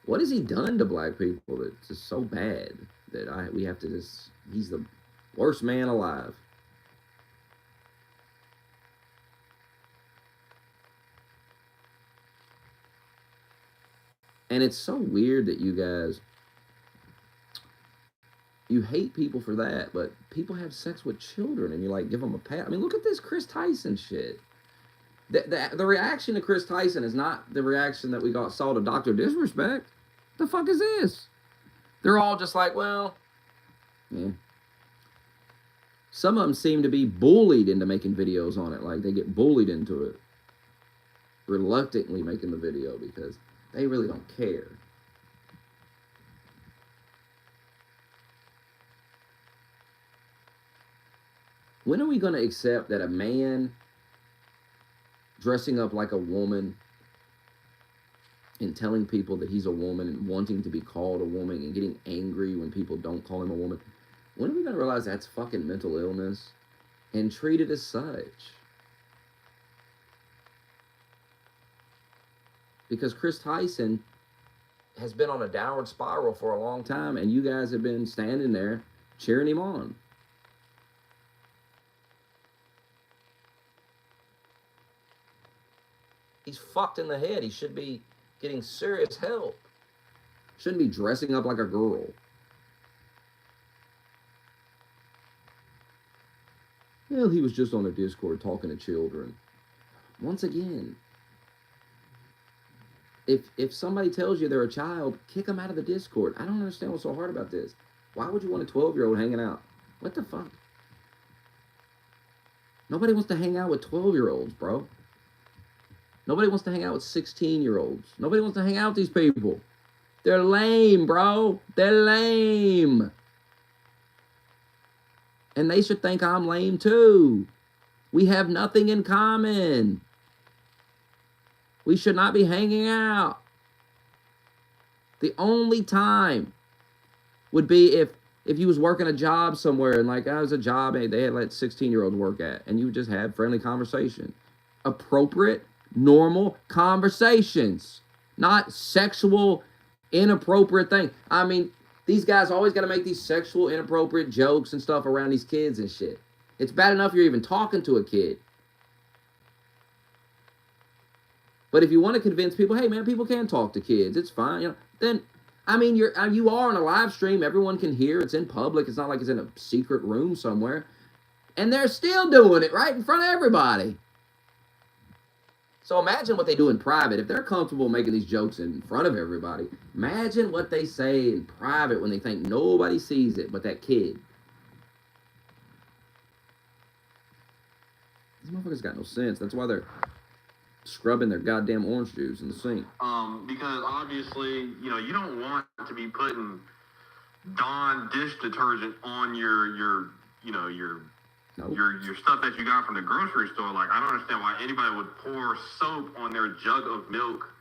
What has he done to black people that's just so bad that we have to just... He's the worst man alive. And it's so weird that you guys... You hate people for that, but people have sex with children and you like give them a pat. I mean, look at this Chris Tyson shit. The reaction to Chris Tyson is not the reaction that we saw to Dr. Disrespect. The fuck is this? They're all just like, well, yeah. Some of them seem to be bullied into making videos on it. Like they get bullied into it. Reluctantly making the video because they really don't care. When are we going to accept that a man dressing up like a woman and telling people that he's a woman and wanting to be called a woman and getting angry when people don't call him a woman, when are we going to realize that's fucking mental illness and treat it as such? Because Chris Tyson has been on a downward spiral for a long time and you guys have been standing there cheering him on. He's fucked in the head. He should be getting serious help. Shouldn't be dressing up like a girl. Well, he was just on a Discord talking to children. Once again, if somebody tells you they're a child, kick them out of the Discord. I don't understand what's so hard about this. Why would you want a 12-year-old hanging out? What the fuck? Nobody wants to hang out with 12-year-olds, bro. Nobody wants to hang out with 16-year-olds. Nobody wants to hang out with these people. They're lame, bro. They're lame. And they should think I'm lame too. We have nothing in common. We should not be hanging out. The only time would be if you was working a job somewhere and like, was a job they had let 16-year-olds work at and you would just have friendly conversation. Appropriate, normal conversations, not sexual, inappropriate thing. I mean, these guys always got to make these sexual, inappropriate jokes and stuff around these kids and shit. It's bad enough you're even talking to a kid. But if you want to convince people, hey man, people can talk to kids, it's fine, you know, then, I mean, you are on a live stream, everyone can hear, it's in public, it's not like it's in a secret room somewhere. And they're still doing it right in front of everybody. So imagine what they do in private. If they're comfortable making these jokes in front of everybody, imagine what they say in private when they think nobody sees it but that kid. These motherfuckers got no sense. That's why they're scrubbing their goddamn orange juice in the sink. Because obviously, you know, you don't want to be putting Dawn dish detergent on your stuff that you got from the grocery store. Like, I don't understand why anybody would pour soap on their jug of milk.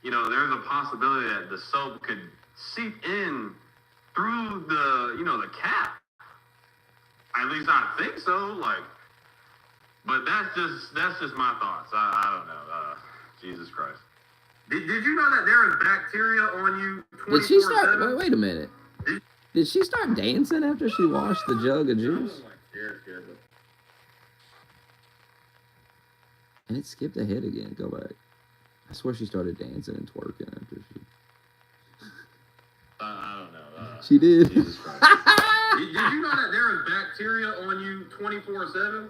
You know, there's a possibility that the soap could seep in through the cap. At least I think so. Like, but that's just my thoughts. I don't know. Jesus Christ. Did you know that there is bacteria on you 24/7? Did she start? Wait a minute. Did she start dancing after she washed the jug of juice? And it skipped ahead again. Go back. I swear she started dancing and twerking after she... I don't know. She did. Jesus Christ. Did you know that there is bacteria on you 24/7?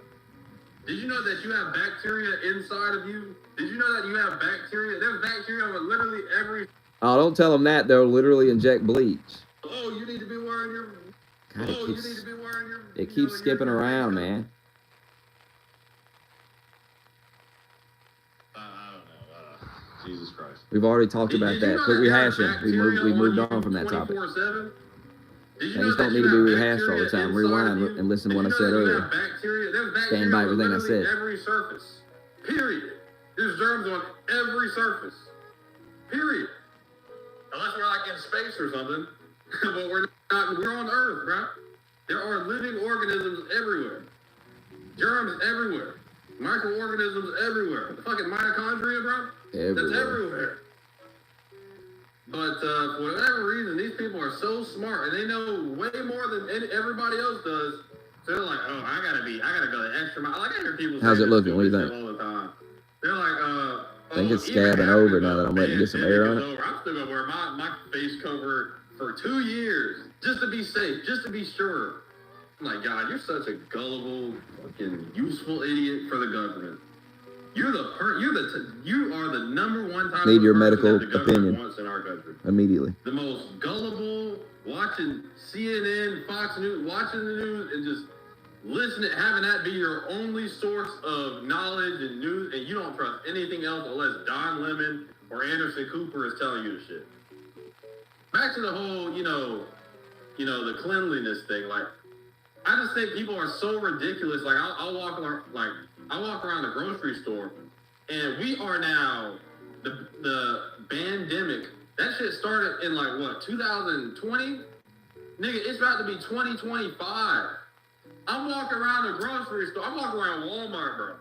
Did you know that you have bacteria inside of you? Did you know that you have bacteria? There's bacteria on literally every... Oh, don't tell them that. They'll literally inject bleach. Oh, you need to be wearing your... God, you need to be wearing your... It keeps skipping around, man. I don't know. Jesus Christ. We've already talked about that. Quit rehashing. We moved on from that topic. Did you Things know that don't need you to be have rehashed all the bacteria time. inside of Rewind you? and listen to what I Did said you know that you earlier. have bacteria? There's Stand bacteria by on everything I literally said. every surface. Period. There's germs on every surface. Period. Unless we're like in space or something. But we're not. We're on Earth, bro. There are living organisms everywhere. Germs everywhere. Microorganisms everywhere. The fucking mitochondria, bro. That's everywhere. But for whatever reason, these people are so smart and they know way more than everybody else does. So they're like, oh, I gotta go the extra mile. Like I hear people say How's it this looking? What do you stupid think? shit all the time. They're like, I think it's even scabbing after over now the that I'm letting it get some air on pandemic is it. over, I'm still gonna wear my face cover for 2 years just to be safe, just to be sure. I'm like, God, you're such a gullible, fucking useful idiot for the government. You are the number one type Need of your person medical that the government opinion wants in our country. immediately. The most gullible, watching CNN, Fox News, watching the news, and just listening, having that be your only source of knowledge and news, and you don't trust anything else unless Don Lemon or Anderson Cooper is telling you the shit. Back to the whole, the cleanliness thing. Like, I just think people are so ridiculous. Like, I'll walk around the grocery store, and we are now the pandemic. That shit started in 2020? Nigga, it's about to be 2025. I'm walking around the grocery store. I'm walking around Walmart, bro.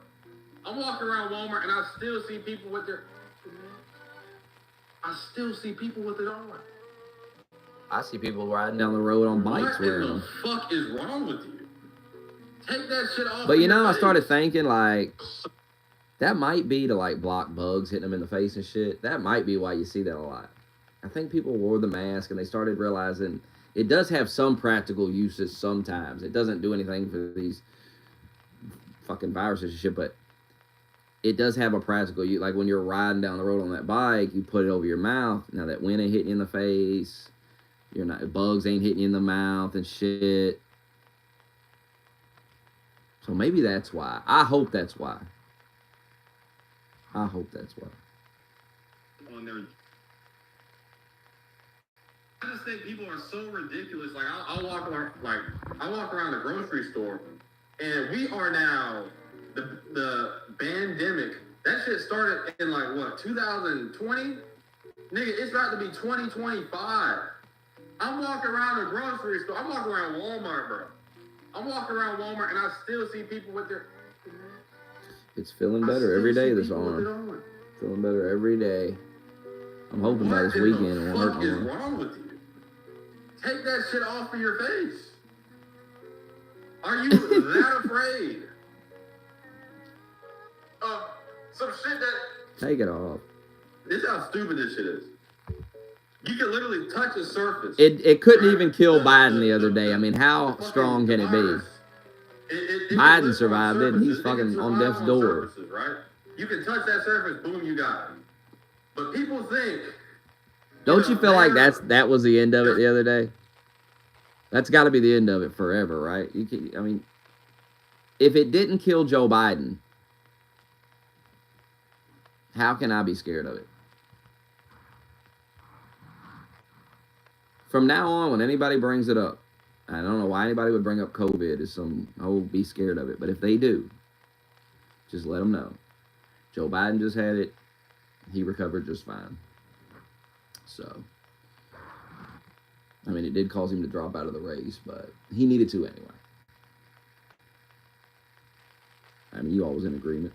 I'm walking around Walmart, and I still see people with their. I still see people with it on. I see people riding down the road on bikes What wearing in them. the fuck is wrong with you? Take that shit off. But of you know, your I face. started thinking like that might be to like block bugs hitting them in the face and shit. That might be why you see that a lot. I think people wore the mask and they started realizing it does have some practical uses sometimes. It doesn't do anything for these fucking viruses and shit, but it does have a practical use. Like when you're riding down the road on that bike, you put it over your mouth. Now that wind ain't hitting you in the face. You're not, bugs ain't hitting you in the mouth and shit. So maybe that's why. I hope that's why. I hope that's why. On their, I just think people are so ridiculous. Like I'll walk around the grocery store, and we are now the pandemic. That shit started in 2020? Nigga, it's about to be 2025. I'm walking around the grocery store. I'm walking around Walmart, bro. I'm walking around Walmart, and I still see people with their. It's feeling better every day, this arm. Feeling better every day. I'm hoping by this weekend it won't hurt What the fuck no is more. wrong with you? Take that shit off of your face. Are you that afraid of some shit that... Take it off. This is how stupid this shit is. You can literally touch a surface. It couldn't even kill Biden the other day. I mean, how strong can it be? Biden survived it, and he's fucking on death's door. Surfaces, right? You can touch that surface, boom, you got it. But people think... Don't you feel like that was the end of it the other day? That's got to be the end of it forever, right? I mean, if it didn't kill Joe Biden, how can I be scared of it? From now on, when anybody brings it up, I don't know why anybody would bring up COVID as be scared of it. But if they do, just let them know. Joe Biden just had it. He recovered just fine. So, I mean, it did cause him to drop out of the race, but he needed to anyway. I mean, you all was in agreement.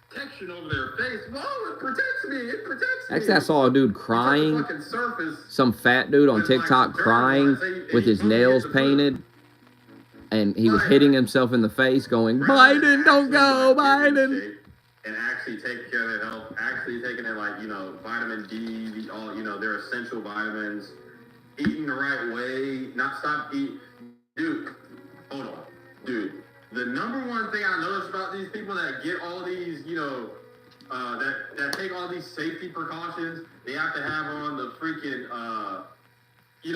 Protection over their face. Whoa, it protects me. It protects me. Actually, I saw a dude crying. Some fat dude on TikTok crying with his nails painted. And he was hitting himself in the face going, Biden, don't go, Biden. And actually taking care of their health, actually taking in vitamin D, all their essential vitamins, eating the right way, not stop eating. Dude, hold on. Dude, the number one thing I notice about these people that get all these, that take all these safety precautions, they have to have on the freaking, they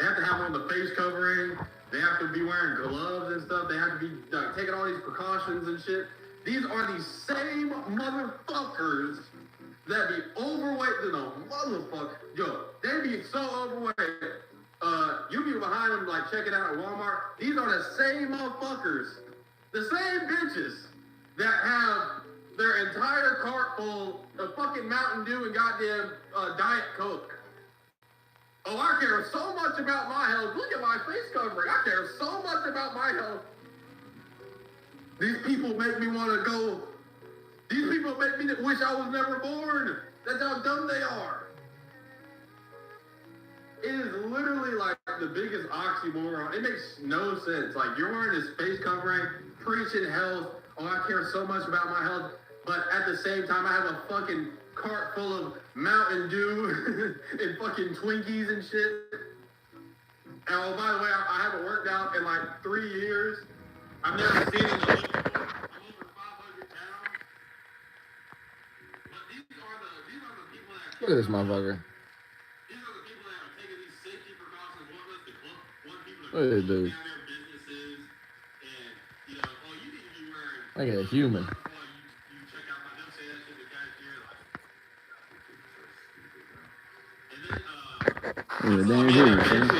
have to have on the face covering, they have to be wearing gloves and stuff, they have to be taking all these precautions and shit. These are the same motherfuckers that be overweight than a motherfucker. Yo, they be be so overweight. You be behind them, like, checking out at Walmart. These are the same motherfuckers, the same bitches that have their entire cart full of fucking Mountain Dew and goddamn Diet Coke. Oh, I care so much about my health. Look at my face covering. I care so much about my health. These people make me want to go. These people make me wish I was never born. That's how dumb they are. It is literally like the biggest oxymoron. It makes no sense. Like, you're wearing this face covering, preaching health. Oh, I care so much about my health. But at the same time, I have a fucking cart full of Mountain Dew and fucking Twinkies and shit. And oh, by the way, I haven't worked out in like 3 years. I've never seen it before. I'm over 500 pounds. But these are the people that... Look at this motherfucker. These are the people that are taking these safety precautions. Want people to Look at this dude. down their businesses. And, you know, oh, you need to be wearing... Look at a human. You check out my... Don't say that shit to cashier. Like... And then, Look at the damn human, son.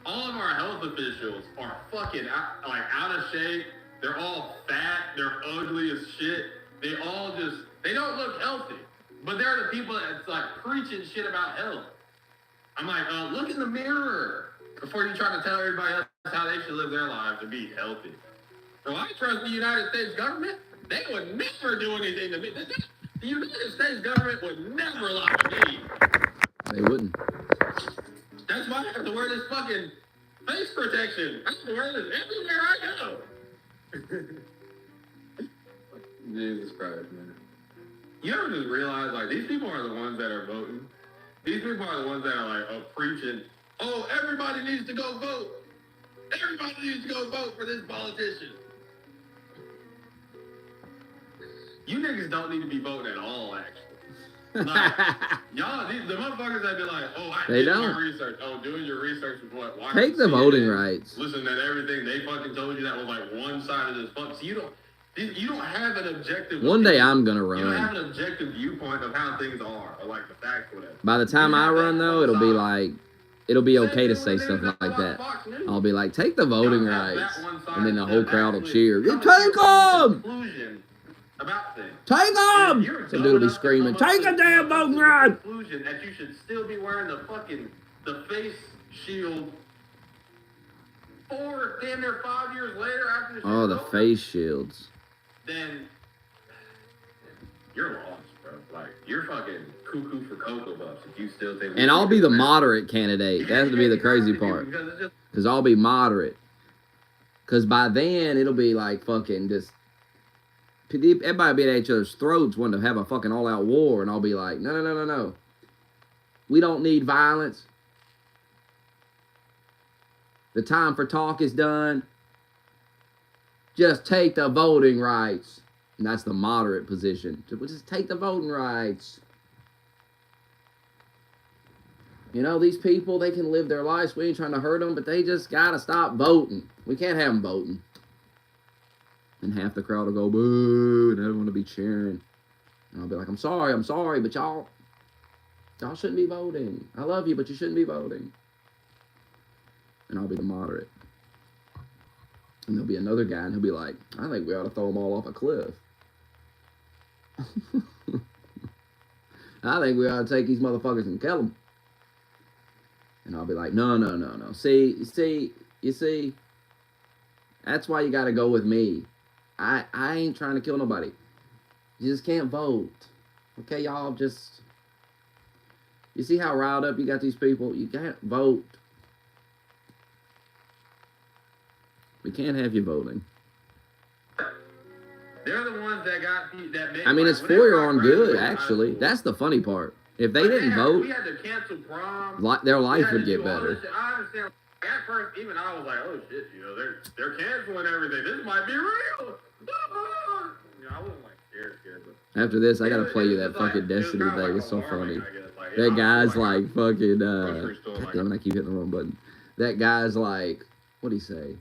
all of our health officials are fucking out of shape. They're all fat. They're ugly as shit. They don't look healthy. But they're the people that's like preaching shit about health. I'm like, look in the mirror before you try to tell everybody else how they should live their lives and be healthy. So I trust the United States government. They would never do anything to me. The United States government would never lie to me. They wouldn't. That's why I have to wear this fucking face protection. I have to wear this everywhere I go. Jesus Christ, man. You ever just realize, like, these people are the ones that are voting? These people are the ones that are, like, preaching, oh, everybody needs to go vote. Everybody needs to go vote for this politician. You niggas don't need to be voting at all, actually. Like, y'all, the motherfuckers that be like, oh, They did don't. my research. Oh, doing your research with what? Watching Take the CNN, voting rights. Listen to everything they fucking told you that was like one side of this fuck. So you don't have an objective. One day I'm gonna You don't have run. an objective viewpoint of how things are, or like the facts, or whatever. By the time I run though, it'll be like, it'll be okay to say stuff like Fox that. News. I'll be like, take the voting Y'all have rights, that one side and then the that whole crowd will actually cheer. comes Take to a them! conclusion about things. Take them! Some dude will be screaming, take a damn voting right! Conclusion that you should still be wearing the face shield damn near 5 years later after the shit Oh, is the over, face shields. then you're lost, bro. Like, you're fucking cuckoo for Cocoa Puffs if you still think... And I'll be the moderate candidate. That's to be the crazy part. Because I'll be moderate. Because by then, it'll be like fucking just... Everybody be at each other's throats wanting to have a fucking all-out war. And I'll be like, no. We don't need violence. The time for talk is done. Just take the voting rights. And that's the moderate position. Just take the voting rights. You know, these people, they can live their lives. We ain't trying to hurt them, but they just got to stop voting. We can't have them voting. And half the crowd will go, boo, and everyone will be cheering. And I'll be like, I'm sorry, but y'all shouldn't be voting. I love you, but you shouldn't be voting. And I'll be the moderate. And there'll be another guy, and he'll be like, I think we ought to throw them all off a cliff. I think we ought to take these motherfuckers and kill them. And I'll be like, no. See, you see, that's why you got to go with me. I ain't trying to kill nobody. You just can't vote. Okay, y'all, just... You see how riled up you got these people? You can't vote. We can't have you voting. They're the ones that got... I mean, it's for your own good, actually. That's the funny part. If they didn't vote, we had to cancel prom. their life would get better. I understand. At first, even I was like, oh shit, you know, they're canceling everything. This might be real. You know, I wasn't like scared, but After this, I gotta play you that fucking Destiny thing. It's so funny. That guy's like fucking, God damn it, I keep hitting the wrong button. That guy's like, what'd he say?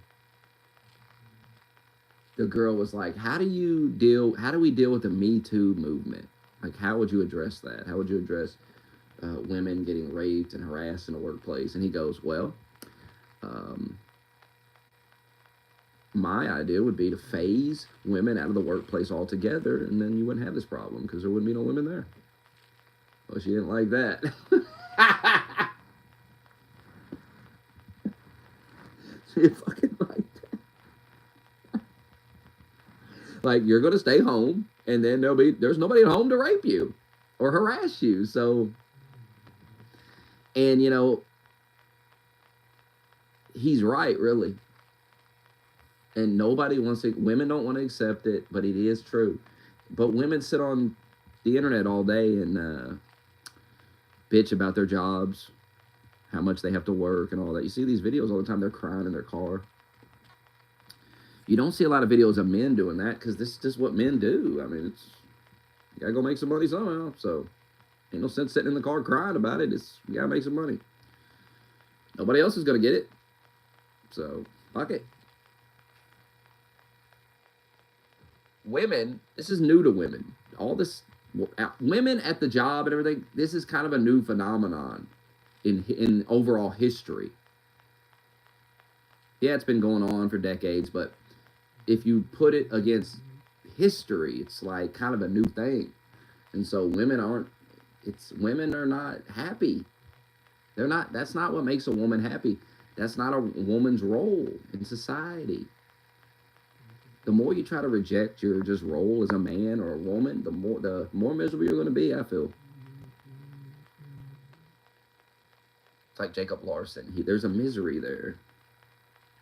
The girl was like, how do we deal with the Me Too movement? Like, how would you address that? How would you address women getting raped and harassed in the workplace, and he goes, well, um, my idea would be to phase women out of the workplace altogether, and then you wouldn't have this problem because there wouldn't be no women there. Well, she didn't like that. She didn't fucking like that. Like, you're gonna stay home, and then there's nobody at home to rape you or harass you. So, and he's right, really. And nobody wants to. Women don't want to accept it, but it is true. But women sit on the internet all day and bitch about their jobs, how much they have to work, and all that. You see these videos all the time. They're crying in their car. You don't see a lot of videos of men doing that because this is just what men do. I mean, you gotta go make some money somehow. So, ain't no sense sitting in the car crying about it. You gotta make some money. Nobody else is gonna get it. So, fuck it. Women, this is new to women. All this, women at the job and everything, this is kind of a new phenomenon in overall history. Yeah, it's been going on for decades, but if you put it against history, it's like kind of a new thing. And so women are not happy. That's not what makes a woman happy. That's not a woman's role in society. The more you try to reject your just role as a man or a woman, the more miserable you're going to be, I feel. It's like Jacob Larson. There's a misery there.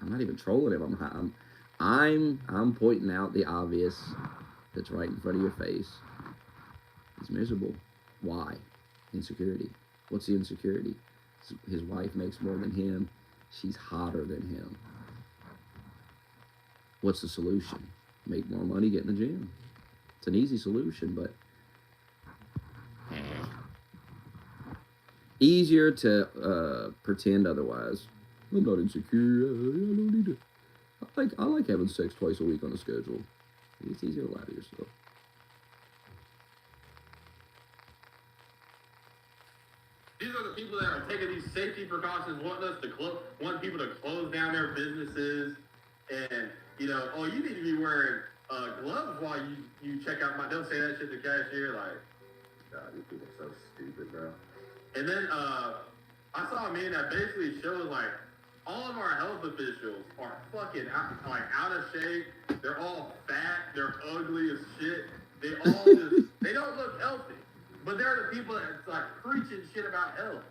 I'm not even trolling him. I'm pointing out the obvious that's right in front of your face. He's miserable. Why? Insecurity. What's the insecurity? His wife makes more than him. She's hotter than him. What's the solution? Make more money, get in the gym. It's an easy solution, but easier to pretend otherwise. I'm not insecure. I don't need to. I like having sex twice a week on a schedule. It's easier to lie to yourself. These are the people that are taking these safety precautions, want people to close down their businesses, and you need to be wearing gloves while you check out they'll say that shit to cashier, like, God, these people are so stupid, bro. And then I saw a meme that basically shows like all of our health officials are fucking out of shape. They're all fat. They're ugly as shit. They don't look healthy. But they're the people that's like preaching shit about health.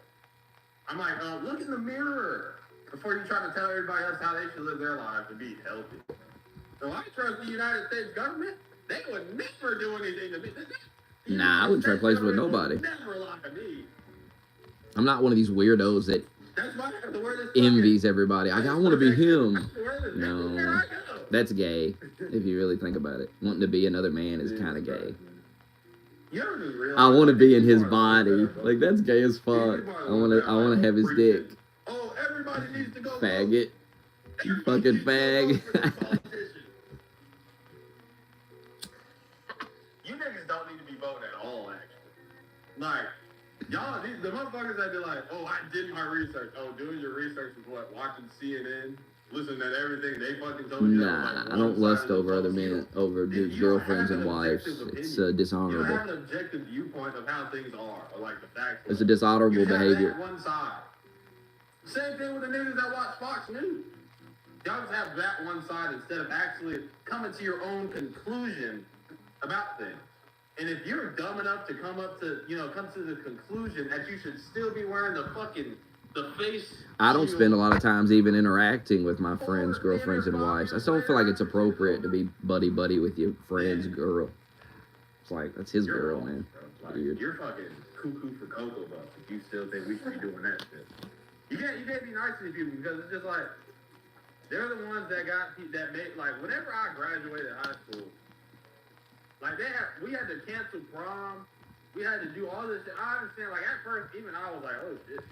I'm like, look in the mirror before you try to tell everybody else how they should live their lives to be healthy. So I trust the United States government. They would never do anything to me. Nah, I wouldn't trade places with nobody. Never lie to me. I'm not one of these weirdos that envies everybody. I want to be him. No, that's gay. If you really think about it, wanting to be another man is kind of gay. I want to be in his body. Like, that's gay as fuck. I want to have his dick. Oh, everybody needs to go. Faggot. You fucking fag. You niggas don't need to be voting at all, actually. Like, y'all, the motherfuckers that be like, oh, I did my research. Oh, doing your research is what? Watching CNN? Listening to everything they fucking told you? Nah, I don't lust over other men, over girlfriends and wives. It's dishonorable. You don't have an objective viewpoint of how things are, or like the facts. It's a dishonorable behavior. That one side. Same thing with the niggas that watch Fox News. Y'all just have that one side instead of actually coming to your own conclusion about things. And if you're dumb enough to come to the conclusion that you should still be wearing the face. I don't spend a lot of times even interacting with my friends, girlfriends, and wives. I still don't feel like it's appropriate to be buddy with your friend's girl. It's like, that's his girl, man. Like, you're fucking cuckoo for Cocoa Puffs if you still think we should be doing that shit. You can't be nice to these people because it's just like, they're the ones that made, like, whenever I graduated high school, like, we had to cancel prom. We had to do all this shit. I understand, like, at first, even I was like, oh, shit,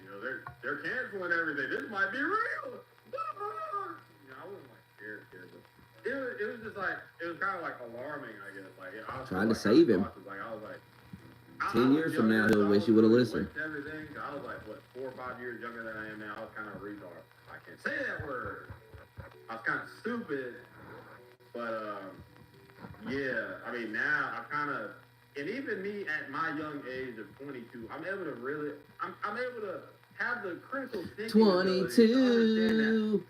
they're canceling everything. This might be real. I wasn't, like, scared. But it was just, like, it was kind of, like, alarming, I guess. Like, I was trying to save him. Like, I was like, 10 years from now, he'll wish he would have listened. Everything. I was like, what, 4 or 5 years younger than I am now. I was kind of a retard. I can't say that word. I was kind of stupid. But, yeah, I mean, now I kind of, and even me at my young age of 22, I'm able to really, I'm able to have the critical thinking ability to understand that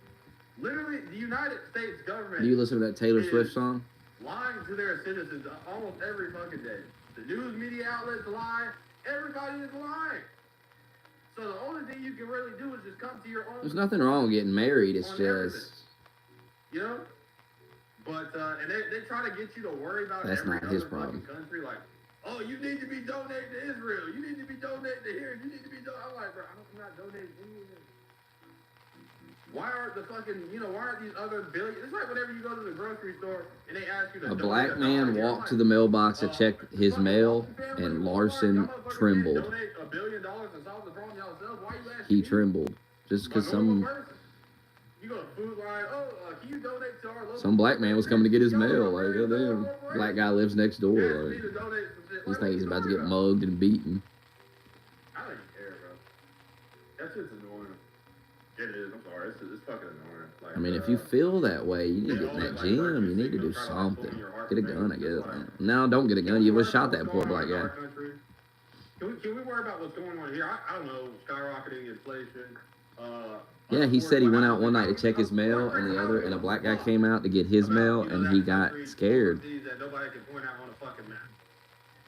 literally the United States government. Do you listen to that Taylor Swift song? Lying to their citizens almost every fucking day. The news media outlets lie. Everybody is lying. So the only thing you can really do is just come to your own. There's nothing wrong with getting married. It's just, everything. You know. But and they try to get you to worry about that's every not his other problem. fucking country. Like, oh, you need to be donating to Israel. You need to be donating to here. You need to be donating. I'm like, bro, I'm not donating anything. Why aren't the fucking, why aren't these other billion? It's like whenever you go to the grocery store and they ask you to A black man walked to the mailbox to check his mail, and Larson trembled. Donate $1 billion and solve the problem yourself. Why you asking He me? trembled just because some You go to Food Line. Oh, can you donate to our local? black man was coming to get his mail. Like, goddamn, black guy lives next door. Like, this thing is about to get mugged and beaten. I don't even care, bro. That shit's annoying. It is. I'm sorry. It's fucking annoying. Like, I mean, if you feel that way, you need to get in that gym. You need to do something. Get a gun, I guess. No, don't get a gun. You would have shot that poor black guy. Can we worry about what's going on here? I don't know. Skyrocketing inflation. Yeah, he said he went out one night to check his mail, and a black guy came out to get his mail, and he got scared.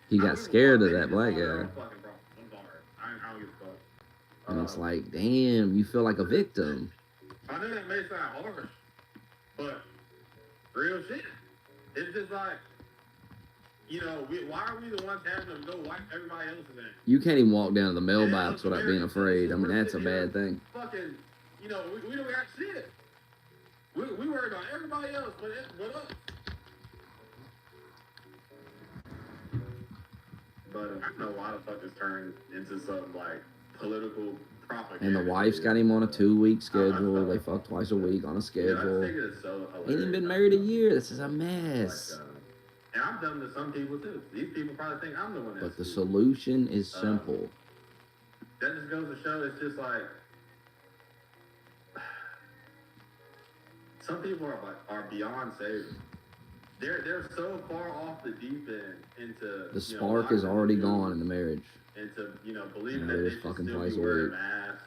He got scared of that black guy. And it's like, damn, you feel like a victim. I know that may sound harsh, but real shit. It's just like, why are we the ones having to go wipe everybody else's in? You can't even walk down to the mailbox without being afraid. I mean, that's a bad thing. Fucking, we don't got shit. We worry about everybody else, but us. But I don't know why the fuck this turned into something like political propaganda. And the wife's got him on a 2-week schedule. They fuck twice a week on a schedule. Ain't even been married a year. This is a mess. And I'm done to some people too. These people probably think I'm the one that's But the solution is simple. That just goes to show it's just like some people are beyond saving. They're so far off the deep end into the spark is already gone in the marriage. Into believing that they should fucking still twice be a wearing week. masks.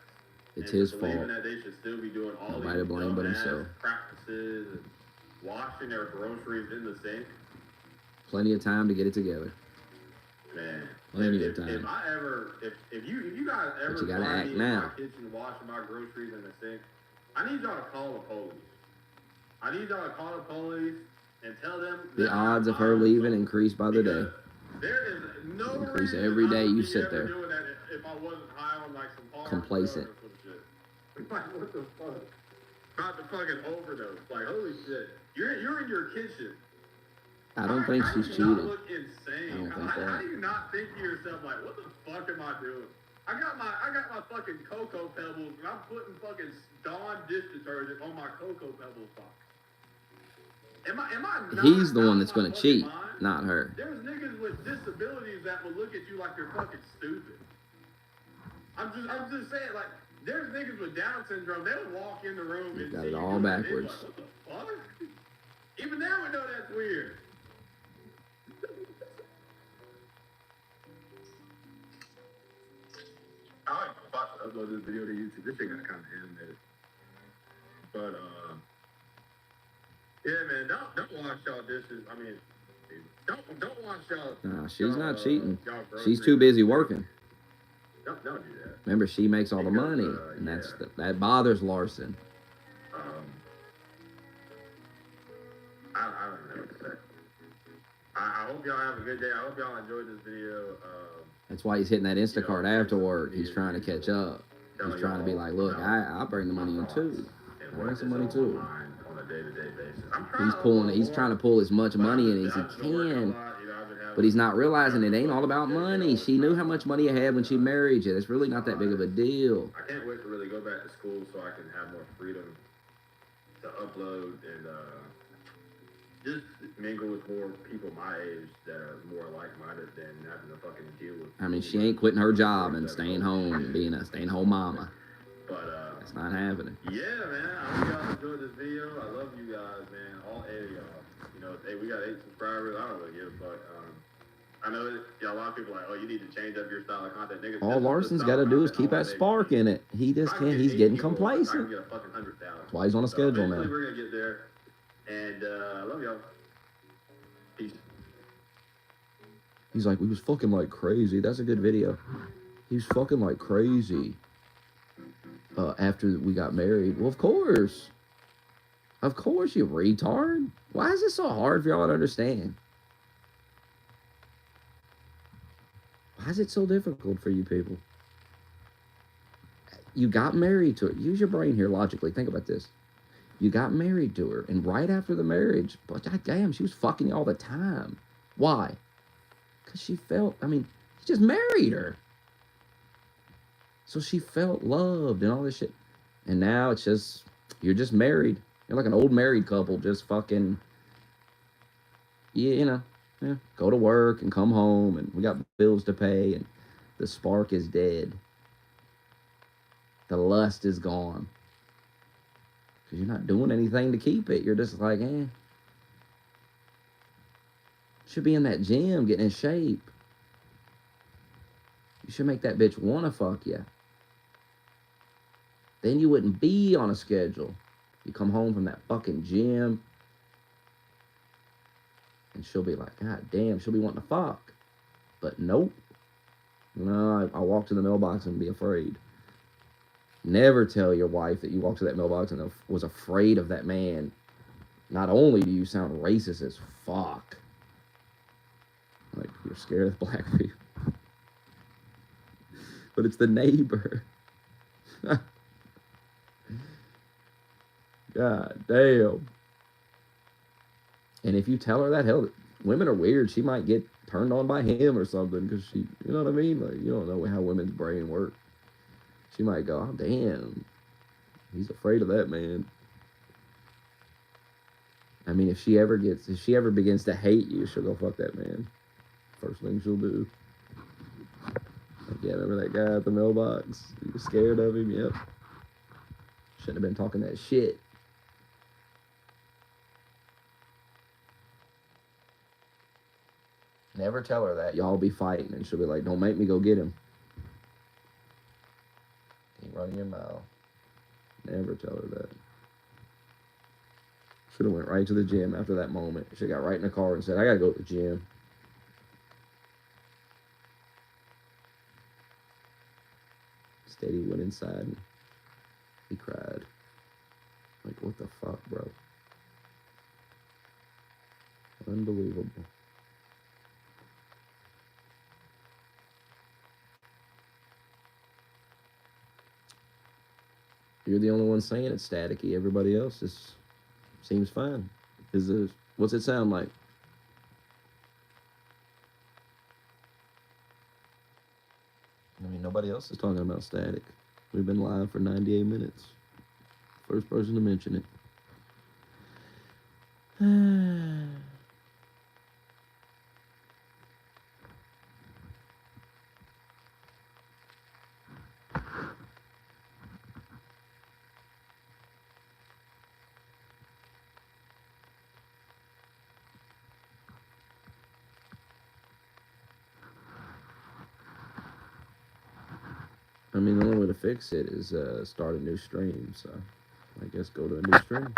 It's his fault. Believing that they should still be doing all Nobody to these blame but dumbass himself. practices and washing their groceries in the sink. Plenty of time to get it together. Man, Plenty of time. If I ever, if you guys ever But you gotta find act me in now. my kitchen washing my groceries in the sink, I need y'all to call the police. I need y'all to call the police and tell them The odds of her leaving increase by the day. There is no Increase reason every day I would you be sit ever there. doing that if I wasn't high on like some hard Complacent. drugs or some shit. Like what the fuck? About to fucking overdose. Like holy shit. You're in your kitchen. I don't think How she's do you not cheated. look insane? I don't think How that. do you not think to yourself like, what the fuck am I doing? I got my fucking Cocoa Pebbles and I'm putting fucking Dawn dish detergent on my Cocoa Pebbles box. Am I not He's the out one of that's my going to fucking cheat, mind? not her. There's niggas with disabilities that will look at you like you're fucking stupid. I'm just saying, like, there's niggas with Down syndrome, they'll walk in the room and Got see it you all doing backwards. Like, what the fuck? Even now we know that's weird. I about to upload this video to YouTube. This thing got kind of animated. But, yeah, man, don't wash y'all dishes. I mean, don't wash y'all. Nah, she's not cheating. y'all She's groceries. too busy working. Don't do that. Remember, she makes all the Because, money, and that bothers Larson. I don't know what to say. I hope y'all have a good day. I hope y'all enjoyed this video. That's why he's hitting that Instacart after work. He's trying to catch up. telling He's trying to be y'all like, look, about I bring the money in too. and I what bring is some money on too. my mind on a day-to-day basis. He's trying to pull as much money in as he can. But he's not realizing it ain't all about money. She knew how much money he had when she married you. It's really not that big of a deal. I can't wait to really go back to school so I can have more freedom to upload and just mingle with more people my age that are more like-minded than having to fucking deal with. I mean, she ain't quitting her job and staying home and being a staying-home mama. But it's not happening. Yeah, man. I hope y'all enjoyed this video. I love you guys, man. All 8 of y'all. You know, hey, we got 8 subscribers. I don't really give a fuck. I know a lot of people are like, oh, you need to change up your style of content. Niggas, all Larson's got to do is keep that spark in it. He just can't. He's getting complacent. I can get a fucking 100,000. That's why he's on a schedule now. We're gonna get there. And I love y'all. Peace. He's like, we was fucking like crazy. That's a good video. He was fucking like crazy. After we got married. Well, of course. Of course, you retard. Why is it so hard for y'all to understand? Why is it so difficult for you people? You got married to her. Use your brain here logically. Think about this. You got married to her, and right after the marriage, but goddamn, she was fucking you all the time. Why? Because she felt, I mean, you just married her. So she felt loved and all this shit. And now it's just, you're just married. You're like an old married couple, just fucking, yeah, go to work and come home, and we got bills to pay, and the spark is dead. The lust is gone. Because you're not doing anything to keep it. You're just like, should be in that gym, getting in shape. You should make that bitch want to fuck you. Then you wouldn't be on a schedule. You come home from that fucking gym, and she'll be like, God damn, she'll be wanting to fuck. But nope. No, I walk to the mailbox and be afraid. Never tell your wife that you walked to that mailbox and was afraid of that man. Not only do you sound racist as fuck, like you're scared of black people, but it's the neighbor. God damn. And if you tell her that, hell, women are weird. She might get turned on by him or something because she, you know what I mean? Like, you don't know how women's brain work. She might go, oh, damn, he's afraid of that man. I mean, if she ever begins to hate you, she'll go fuck that man. First thing she'll do. Like, yeah, remember that guy at the mailbox? You were scared of him? Yep. Shouldn't have been talking that shit. Never tell her that. Y'all be fighting, and she'll be like, don't make me go get him. Keep running your mouth. Never tell her that. Should have went right to the gym after that moment. Should have got right in the car and said, I gotta go to the gym. Instead, he went inside and he cried. Like, what the fuck, bro? Unbelievable. You're the only one saying it's staticky. Everybody else seems fine. What's it sound like? I mean, nobody else is talking about static. We've been live for 98 minutes. First person to mention it. I mean, the only way to fix it is start a new stream. So I guess go to a new stream.